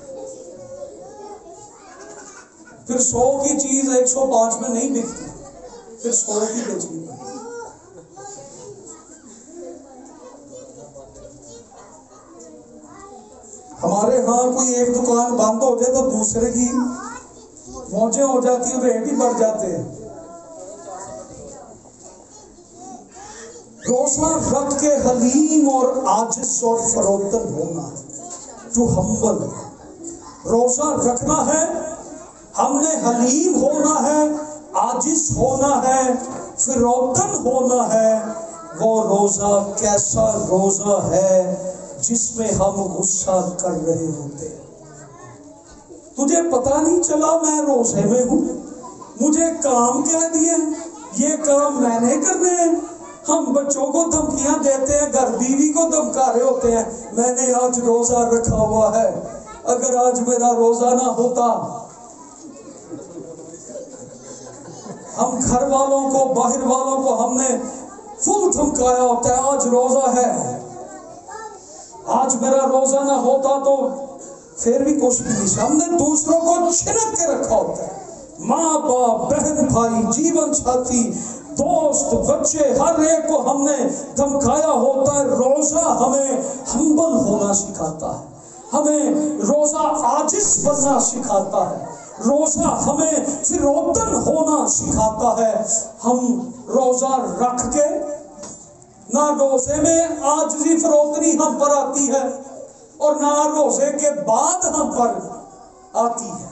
پھر 100 کی چیز 105 میں نہیں بکتی، پھر 100 کی بیچنی پڑتی۔ ہمارے ہاں کوئی ایک دکان بند ہو جائے تو دوسرے کی موجیں ہو جاتی ہیں، ریٹ ہی بڑھ جاتے ہیں۔ روزہ رکھ کے حلیم اور عاجز اور فروتن ہونا، ٹو ہمبل۔ روزہ رکھنا ہے، ہم نے حلیم ہونا ہے، عاجز ہونا ہے، فروتن ہونا ہے۔ وہ روزہ کیسا روزہ ہے جس میں ہم غصہ کر رہے ہوتے ہیں؟ تجھے پتہ نہیں چلا میں روزے میں ہوں، مجھے کام کہہ دیے، یہ کام میں نے کرنے ہیں۔ ہم بچوں کو دھمکیاں دیتے ہیں، گھر بیوی کو دھمکا رہے ہوتے ہیں، میں نے آج روزہ رکھا ہوا ہے، اگر آج میرا روزہ نہ ہوتا۔ ہم گھر والوں کو، باہر والوں کو ہم نے فل دھمکایا ہوتا ہے، آج روزہ ہے، آج میرا روزہ نہ ہوتا تو پھر بھی کچھ بھی نہیں۔ ہم نے دوسروں کو چھنک کے رکھا ہوتا ہے، ماں باپ، بہن بھائی، جیون ساتھی، دوست، بچے، ہر ایک کو ہم نے دھمکایا ہوتا ہے۔ روزہ ہمیں ہمبل ہونا سکھاتا ہے، ہمیں روزہ عاجز بننا سکھاتا ہے، روزہ ہمیں فروتن ہونا سکھاتا ہے۔ ہم روزہ رکھ کے نہ روزے میں عاجزی فروتنی ہم پر آتی ہے اور نہ روزے کے بعد ہم پر آتی ہے،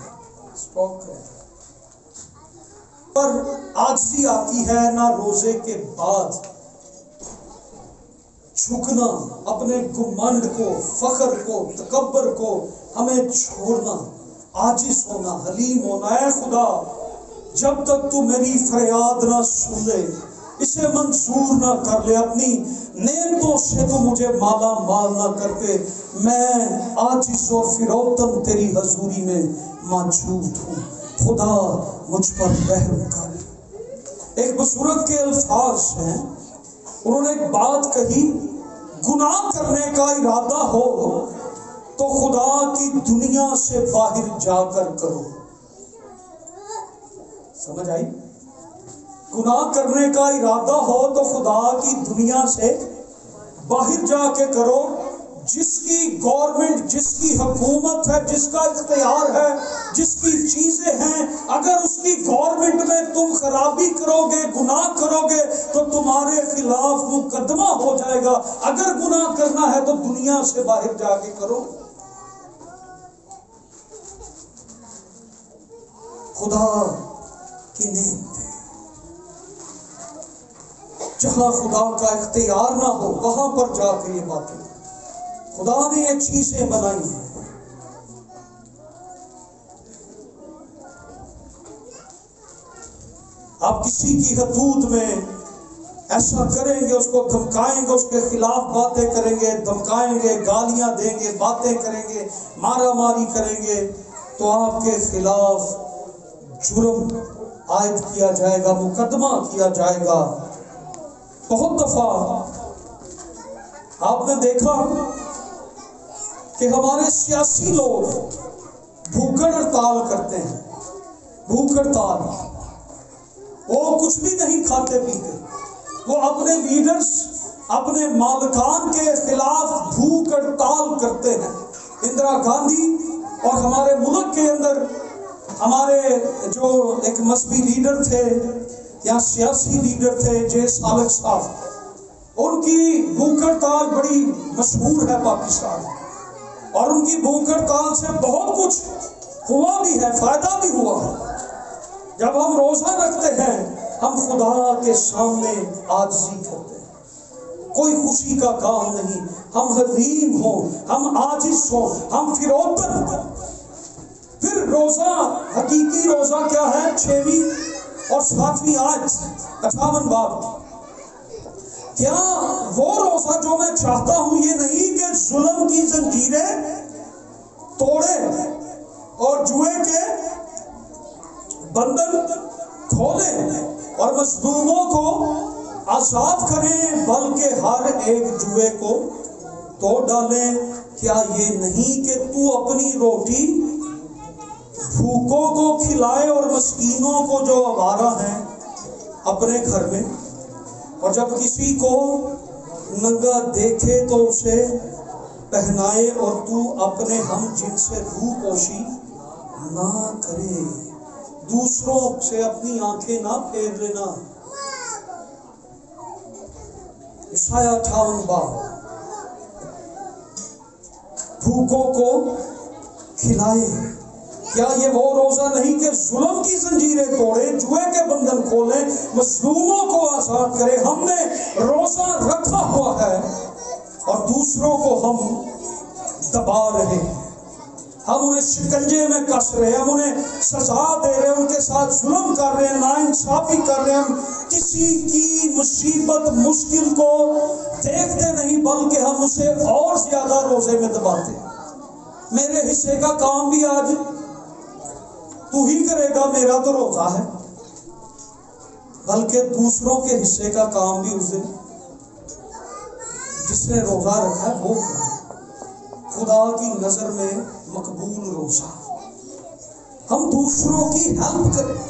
پر عاجزی آتی ہے، نہ روزے کے بعد۔ جھکنا، اپنے گمنڈ کو، فخر کو، تکبر کو ہمیں چھوڑنا، عاجز ہونا، حلیم ہونا۔ اے خدا، جب تک تو میری فریاد نہ سن لے، اسے منظور نہ کر لے، اپنی نعمتوں سے تو مجھے مالا مال نہ کرتے، میں عاجز اور فروتن تیری حضوری میں موجود ہوں۔ خدا مجھ پر رحم کر۔ ایک بزرگ کے الفاظ ہیں، انہوں نے ایک بات کہی، گناہ کرنے کا ارادہ ہو تو خدا کی دنیا سے باہر جا کر کرو۔ سمجھ آئی؟ گناہ کرنے کا ارادہ ہو تو خدا کی دنیا سے باہر جا کے کرو، جس کی گورنمنٹ، جس کی حکومت ہے، جس کا اختیار ہے، جس کی چیزیں ہیں، اگر اس کی گورنمنٹ میں تم خرابی کرو گے، گناہ کرو گے تو تمہارے خلاف مقدمہ ہو جائے گا۔ اگر گناہ کرنا ہے تو دنیا سے باہر جا کے کرو۔ خدا کی نعمت ہے، جہاں خدا کا اختیار نہ ہو وہاں پر جا کے یہ باتیں خدا نے یہ چیزیں بنائی ہیں۔ آپ کسی کی حدود میں ایسا کریں گے، اس کو دھمکائیں گے، اس کے خلاف باتیں کریں گے، دھمکائیں گے، گالیاں دیں گے، باتیں کریں گے، مارا ماری کریں گے، تو آپ کے خلاف جرم عائد کیا جائے گا، مقدمہ کیا جائے گا۔ بہت دفعہ آپ نے دیکھا کہ ہمارے سیاسی لوگ بھوک ہڑتال کرتے ہیں، بھوک ہڑتال، وہ کچھ بھی نہیں کھاتے پیتے، وہ اپنے لیڈرز، اپنے مالکان کے خلاف بھوک ہڑتال کرتے ہیں۔ اندرا گاندھی اور ہمارے ملک کے اندر ہمارے جو ایک مذہبی لیڈر تھے یا سیاسی لیڈر تھے، جے سالک صاحب، ان کی بھوک ہڑتال بڑی مشہور ہے پاکستان میں، اور ان کی بھوک ہڑتال سے بہت کچھ ہوا بھی ہے، فائدہ بھی ہوا ہے۔ جب ہم روزہ رکھتے ہیں ہم خدا کے سامنے عاجزی کرتے ہیں، کوئی خوشی کا کام نہیں، ہم حلیم ہوں، ہم عاجز ہوں، ہم فروتن ہوں۔ پھر روزہ، حقیقی روزہ کیا ہے؟ 6ویں اور 7ویں آیت 58 باب۔ کیا وہ روزہ جو میں چاہتا ہوں یہ نہیں کہ ظلم کی زنجیریں توڑے اور جوئے کے بندن کھولیں اور مظلوموں کو آزاد کریں، بلکہ ہر ایک جوئے کو توڑ ڈالیں؟ کیا یہ نہیں کہ تو اپنی روٹی بھوکوں کو کھلائے اور مسکینوں کو جو آوارہ ہیں اپنے گھر میں، اور جب کسی کو ننگا دیکھے تو اسے پہنائے، اور تو اپنے ہم جن سے روح پوشی نہ کرے، دوسروں سے اپنی آنکھیں نہ پھیر لینا۔ یشعیاء 58 باب۔ بھوکوں کو کھلائے، کیا یہ وہ روزہ نہیں کہ ظلم کی زنجیریں توڑے، جوئے کے بندن کھولے، مظلوموں کو آزاد کرے؟ ہم نے روزہ رکھا ہوا ہے اور دوسروں کو ہم دبا رہے ہیں، ہم انہیں شکنجے میں کس رہے ہیں، ہم انہیں سزا دے رہے ہیں، ان کے ساتھ ظلم کر رہے ہیں، ناانصافی کر رہے ہیں۔ ہم کسی کی مصیبت مشکل کو دیکھتے نہیں، بلکہ ہم اسے اور زیادہ روزے میں دباتے ہیں۔ میرے حصے کا کام بھی آج تو ہی کرے گا، میرا تو روزہ ہے، بلکہ دوسروں کے حصے کا کام بھی اس دن جس نے روزہ رکھا ہے وہ کرے۔ خدا کی نظر میں مقبول روزہ، ہم دوسروں کی ہیلپ کریں۔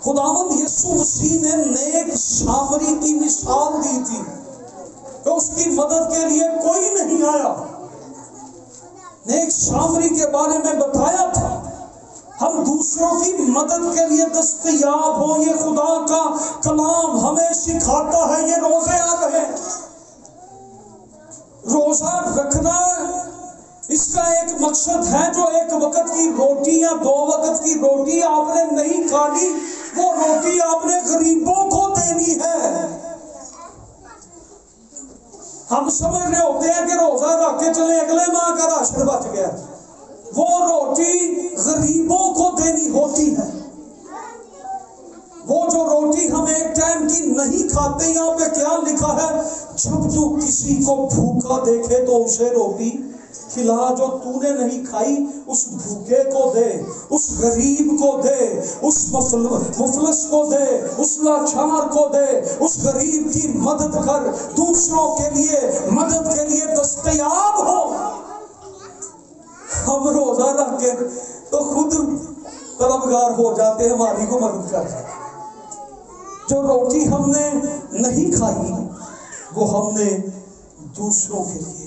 خداوند یسوع مسیح نے نیک سامری کی مثال دی تھی کہ اس کی مدد کے لیے کوئی نہیں آیا، نیک سامری کے بارے میں بتایا تھا۔ ہم دوسروں کی مدد کے لیے دستیاب ہوں، یہ خدا کا کلام ہمیں سکھاتا ہے۔ یہ روزے آ رہے ہیں، روزہ رکھنا اس کا ایک مقصد ہے۔ جو ایک وقت کی روٹی یا 2 وقت کی روٹی آپ نے نہیں کھانی، وہ روٹی آپ نے غریبوں کو دینی ہے۔ ہم سمجھ رہے ہوتے ہیں کہ روزہ رکھ کے چلے اگلے ماہ کا راشن بچ گیا، وہ روٹی غریبوں کو دینی ہوتی ہے۔ وہ جو روٹی ہم ایک ٹائم کی نہیں کھاتے، یہاں پہ کیا لکھا ہے؟ جب تو کسی کو بھوکا دیکھے تو اسے روٹی کھلا، جو تو نے نہیں کھائی اس بھوکے کو دے، اس غریب کو دے، اس مفلس کو دے، اس لاچار کو دے، اس غریب کی مدد کر، دوسروں کے لیے مدد کے لیے دستیاب ہو۔ ہم روزہ رکھ کے تو خود طلبگار ہو جاتے ہیں ہماری کو مدد کر۔ جو روٹی ہم نے نہیں کھائی وہ ہم نے دوسروں کے لیے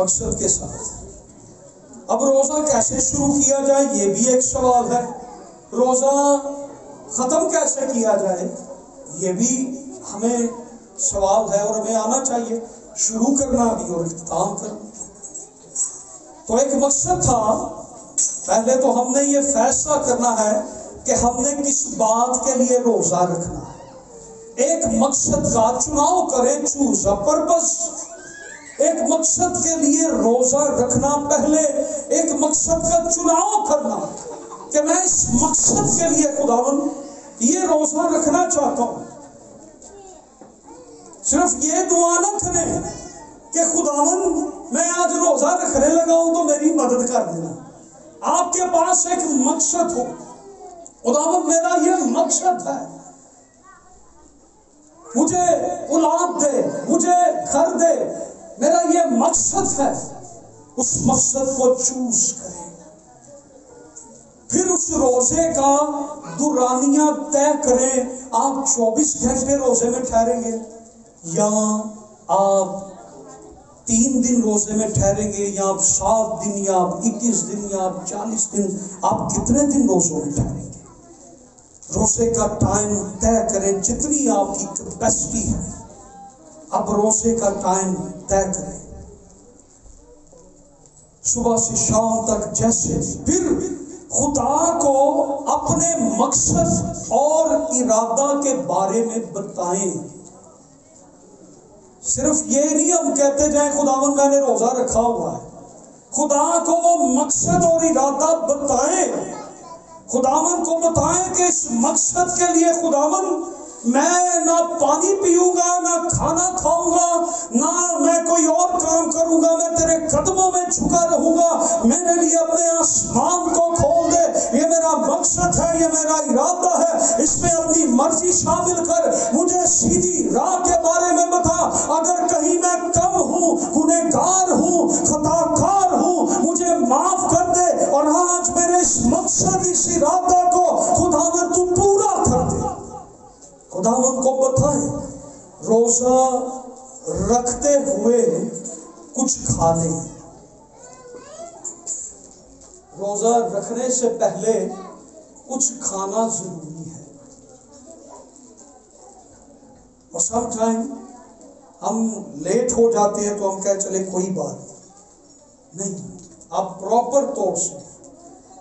مقصد کے ساتھ۔ اب روزہ کیسے شروع کیا جائے یہ بھی ایک سوال ہے، روزہ ختم کیسے کیا جائے یہ بھی ہمیں سوال ہے، اور ہمیں آنا چاہیے شروع کرنا بھی اور اختتام کرنا۔ تو ایک مقصد تھا، پہلے تو ہم نے یہ فیصلہ کرنا ہے کہ ہم نے کس بات کے لیے روزہ رکھنا ہے۔ ایک مقصد کا چناؤ کریں، چوز اے پرپس۔ ایک مقصد کے لیے روزہ رکھنا، پہلے ایک مقصد کا چناؤ کرنا کہ میں اس مقصد کے لیے خداوند یہ روزہ رکھنا چاہتا ہوں۔ صرف یہ دعا نہ کریں کہ خداوند میں آج روزہ رکھنے لگا ہوں تو میری مدد کر دینا۔ آپ کے پاس ایک مقصد ہو، خداوند میرا یہ مقصد ہے، مجھے اولاد دے، مجھے گھر دے، میرا یہ مقصد ہے۔ اس مقصد کو چوز کریں، پھر اس روزے کا دورانیہ طے کریں۔ آپ 24 گھنٹے روزے میں ٹھہریں گے، یا آپ 3 دن روزے میں ٹھہریں گے، یا آپ 7 دن، یا آپ 21 دن، یا آپ 40 دن، آپ کتنے دن روزوں میں ٹھہریں گے؟ روزے کا ٹائم طے کریں، جتنی آپ کی کیپیسٹی ہے اب روزے کا ٹائم طے کریں، صبح سے شام تک جیسے۔ پھر خدا کو اپنے مقصد اور ارادہ کے بارے میں بتائیں۔ صرف یہ نہیں ہم کہتے جائیں خداوند میں نے روزہ رکھا ہوا ہے، خدا کو وہ مقصد اور ارادہ بتائیں۔ خداوند کو بتائیں کہ اس مقصد کے لیے خداوند میں نہ پانی پیوں گا، نہ کھانا کھاؤں گا، نہ میں کوئی اور کام کروں گا، میں تیرے قدموں میں جھکا رہوں گا۔ میرے لیے اپنے آسمان کو کھول دے، یہ میرا مقصد ہے، یہ میرا ارادہ ہے، اس میں اپنی مرضی شامل کر، مجھے سیدھی راہ کے بارے میں بتا۔ اگر کہیں میں کم ہوں، گنہگار ہوں، خطا کار ہوں، مجھے معاف کر دے، اور آج میرے اس مقصد، اس ارادہ کو خداوند تو پورا کر دے۔ خداوند کو بتائیں، روزہ رکھتے ہوئے کچھ کھا لیں۔ روزہ رکھنے سے پہلے کچھ کھانا ضروری ہے، اور سم ٹائم ہم لیٹ ہو جاتے ہیں تو ہم کہہ چلے کوئی بات نہیں۔ آپ پراپر طور سے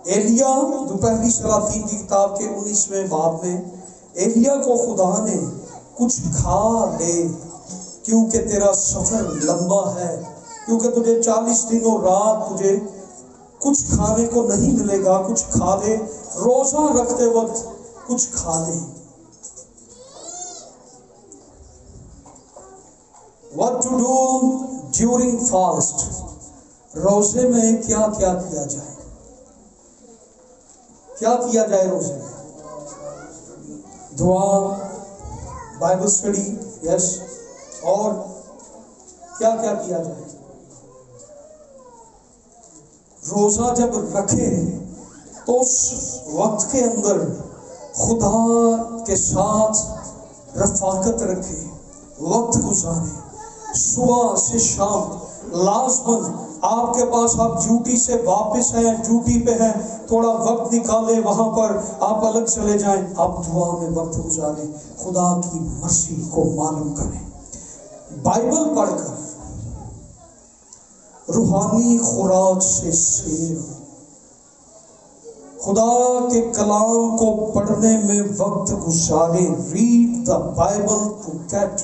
ایلیا دوپہری سلاطین کی کتاب کے 19ویں باب میں ایلیا کو خدا نے کچھ کھا لے کیونکہ تیرا سفر لمبا ہے، کیونکہ تجھے 40 دن اور رات تجھے کچھ کھانے کو نہیں ملے گا، کچھ کھا لے، روزہ رکھتے وقت کچھ کھا لے۔ What to do during fast؟ روزے میں کیا کیا کیا جائے؟ کیا کیا جائے روزے میں؟ دعا، بائبل اسٹڈی، یس، اور کیا کیا کیا جائے؟ روزہ جب رکھے تو اس وقت کے اندر خدا کے ساتھ رفاقت رکھے، وقت گزارے، صبح سے شام لازماً آپ کے پاس، آپ ڈیوٹی سے واپس ہیں، ڈیوٹی پہ ہیں، تھوڑا وقت نکالیں، وہاں پر آپ الگ چلے جائیں، آپ دعا میں وقت گزاریں، خدا کی مرضی کو معلوم کریں، بائبل پڑھ کر روحانی خوراک سے سیر، خدا کے کلام کو پڑھنے میں وقت گزاریں، read the Bible to get,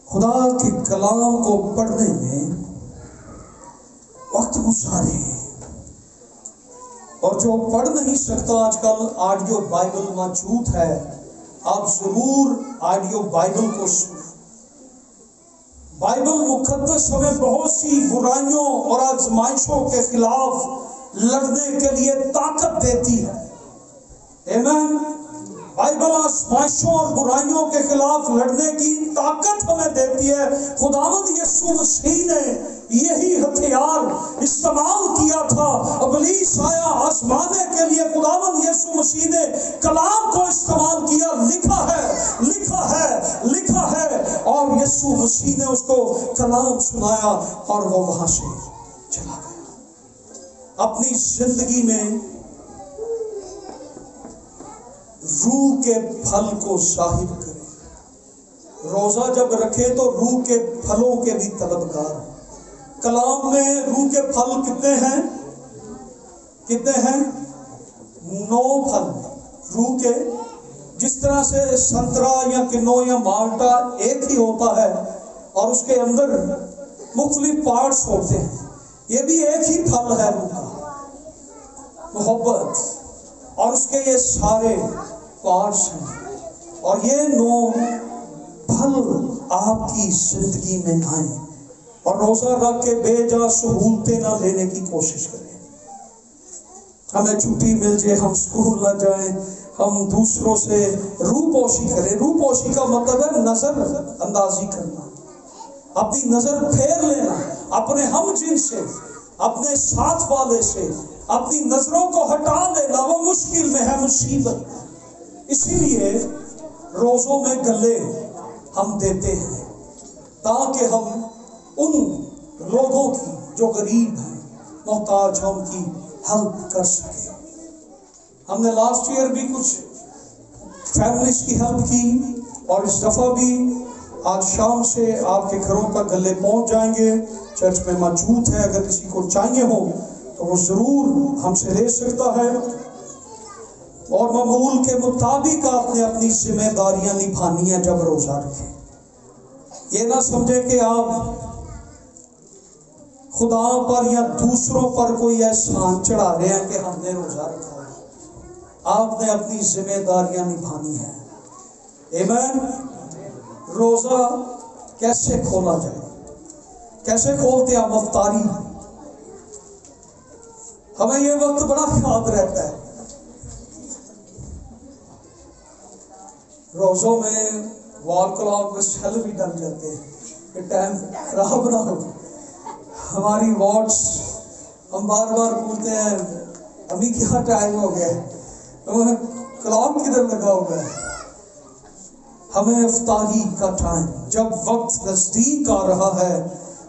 خدا کے کلام کو پڑھنے میں وقت گزارے۔ اور جو پڑھ نہیں سکتا، آج کل آڈیو بائبل موجود ہے، آپ ضرور آڈیو بائبل کو سنیں۔ بائبل مقدس ہمیں بہت سی برائیوں اور آزمائشوں کے خلاف لڑنے کے لیے طاقت دیتی ہے۔ آمین۔ بائبل آزمائشوں اور برائیوں کے خلاف لڑنے کی طاقت ہمیں دیتی ہے۔ خداوند یسوع مسیح نے یہی ہتھیار استعمال کیا تھا، ابلیس آیا آزمانے کے لیے، خداوند یسوع مسیح نے کلام کو استعمال کیا، لکھا ہے، لکھا ہے، لکھا ہے، اور یسوع یسوع مسیح نے اس کو کلام سنایا اور وہ وہاں سے چلا گیا۔ اپنی زندگی میں روح کے پھل کو ظاہر کرے۔ روزہ جب رکھے تو روح کے پھلوں کے بھی طلبگار۔ کلام میں روح کے پھل کتنے ہیں؟ 9 پھل روح کے۔ جس طرح سے سنترا یا کنو یا مالٹا ایک ہی ہوتا ہے اور اس کے اندر مختلف پارٹس ہوتے ہیں، یہ بھی ایک ہی پھل ہے روح کا، محبت، اور اس کے یہ سارے پارٹس ہیں۔ اور یہ 9 پھل آپ کی زندگی میں آئیں، اور روزہ رکھ کے بے جا سہولتیں نہ لینے کی کوشش کریں۔ ہمیں چھٹی مل جائے، ہم اسکول نہ جائیں، ہم دوسروں سے روح پوشی کریں۔ روح پوشی کا مطلب ہے نظر اندازی کرنا، اپنی نظر پھیر لینا اپنے ہم جن سے، اپنے ساتھ والے سے، اپنی نظروں کو ہٹا لینا۔ وہ مشکل میں ہے، مصیبت میں۔ اسی لیے روزوں میں گلے ہم دیتے ہیں تاکہ ہم ان لوگوں کی جو غریب ہیں، محتاج، ہم کی ہیلپ کر سکیں۔ ہم نے لاسٹ ایئر بھی کچھ فیملیز کی ہیلپ کی، اور اس دفعہ بھی آج شام سے آپ کے گھروں تک گلے پہنچ جائیں گے۔ چرچ میں موجود ہے، اگر کسی کو چاہیے ہو تو وہ ضرور ہم سے لے سکتا ہے۔ اور معمول کے مطابق آپ نے اپنی ذمہ داریاں نبھانی ہیں جب روزہ رکھیں۔ یہ نہ سمجھے کہ آپ خدا پر یا دوسروں پر کوئی احسان چڑھا رہے ہیں کہ ہم نے روزہ رکھا ہے۔ آپ نے اپنی ذمہ داریاں نبھانی ہیں۔ آمین۔ روزہ کیسے کھولا جائے؟ کیسے کھولتے ہیں؟ افطاری۔ ہمیں یہ وقت بڑا یاد رہتا ہے، روزوں میں وال کلاک میں سیل بھی ڈل جاتے ہیں کہ ٹائم خراب نہ ہو۔ ہماری واٹس ہم بار بار پوچھتے ہیں ابھی کیا ٹائم ہو گیا ہے، کلاک کدھر لگا ہوا ہے۔ ہمیں افطاری کا ٹائم، جب وقت نزدیک آ رہا ہے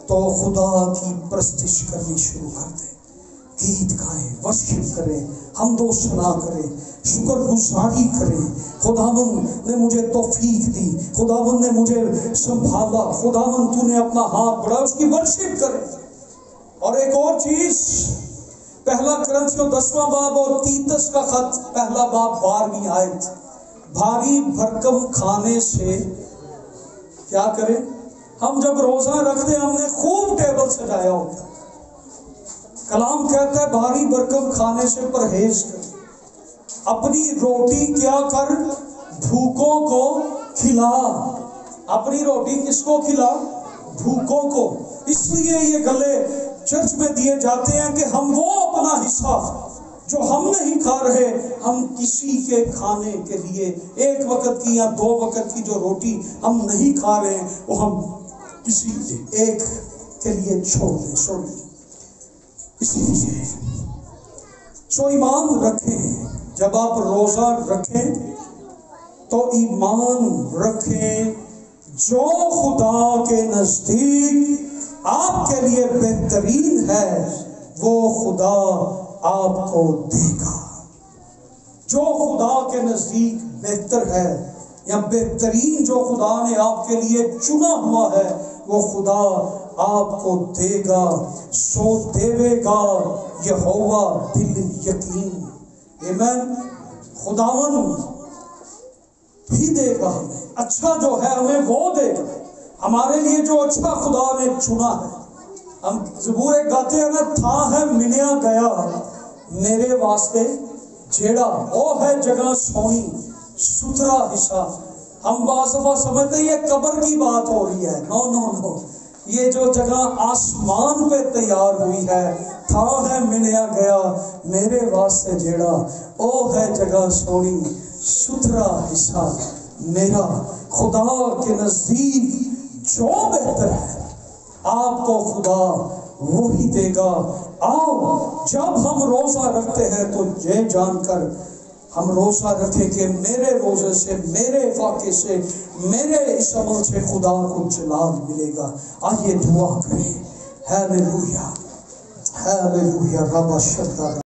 تو خدا کی پرستش کرنی شروع کر دیں، گیت گائیں، ورشپ کریں، حمد و ثنا کریں، شکر گزاری کریں۔ خداوند نے مجھے توفیق دی، خداوند نے مجھے سنبھالا، خداوند تو نے اپنا ہاتھ بڑھایا، اس کی ورشپ کریں۔ اور ایک اور چیز، پہلا کرنتھیوں 10واں باب اور تیتس کا خط پہلا باب 12ویں آیت، بھاری بھرکم کھانے سے کیا کریں؟ ہم جب روزہ رکھتے ہیں ہم نے خوب ٹیبل سجایا ہوتا ہے، کلام کہتا ہے بھاری بھرکم کھانے سے پرہیز کر، اپنی روٹی کیا کر، بھوکوں کو کھلا۔ اپنی روٹی کس کو کھلا؟ بھوکوں کو۔ اس لیے یہ گلے چرچ میں دیے جاتے ہیں کہ ہم وہ اپنا حصہ جو ہم نہیں کھا رہے، ہم کسی کے کھانے کے لیے ایک وقت کی یا 2 وقت کی جو روٹی ہم نہیں کھا رہے ہیں وہ ہم کسی ایک کے لیے چھوڑ دیں۔ اسی لیے سو ایمان رکھیں، جب آپ روزہ رکھیں تو ایمان رکھیں جو خدا کے نزدیک آپ کے لیے بہترین ہے وہ خدا آپ کو دے گا۔ جو خدا کے نزدیک بہتر ہے یا بہترین جو خدا نے آپ کے لیے چنا ہوا ہے وہ خدا آپ کو دے گا، سو دے گا یہوہ بالیقین۔ آمین۔ خداوند بھی دے گا ہمیں، اچھا جو ہے ہمیں وہ دے گا، ہمارے لیے جو اچھا خدا نے چنا ہے۔ ہم زبور گاتے ہیں نا، تھا ہے ملیا گیا میرے واسطے جیڑا، وہ ہے جگہ سونی ستھرا حصہ۔ ہم بعض دفعہ سمجھتے ہیں یہ قبر کی بات ہو رہی ہے، نو نو نو، یہ جو جگہ آسمان پہ تیار ہوئی ہے، تھا ہے ملیا گیا میرے واسطے جیڑا، وہ ہے جگہ سونی ستھرا حصہ میرا۔ خدا کے نزدیک جو بہتر ہے آپ کو خدا وہی دے گا۔ آؤ جب ہم روزہ رکھتے ہیں تو یہ جان کر ہم روزہ رکھیں کہ میرے روزے سے، میرے واقعے سے، میرے اس عمل سے خدا کو جلال ملے گا۔ آئیے دعا کریں۔ ہیلیلویا، ہیلیلویا، رب اشہد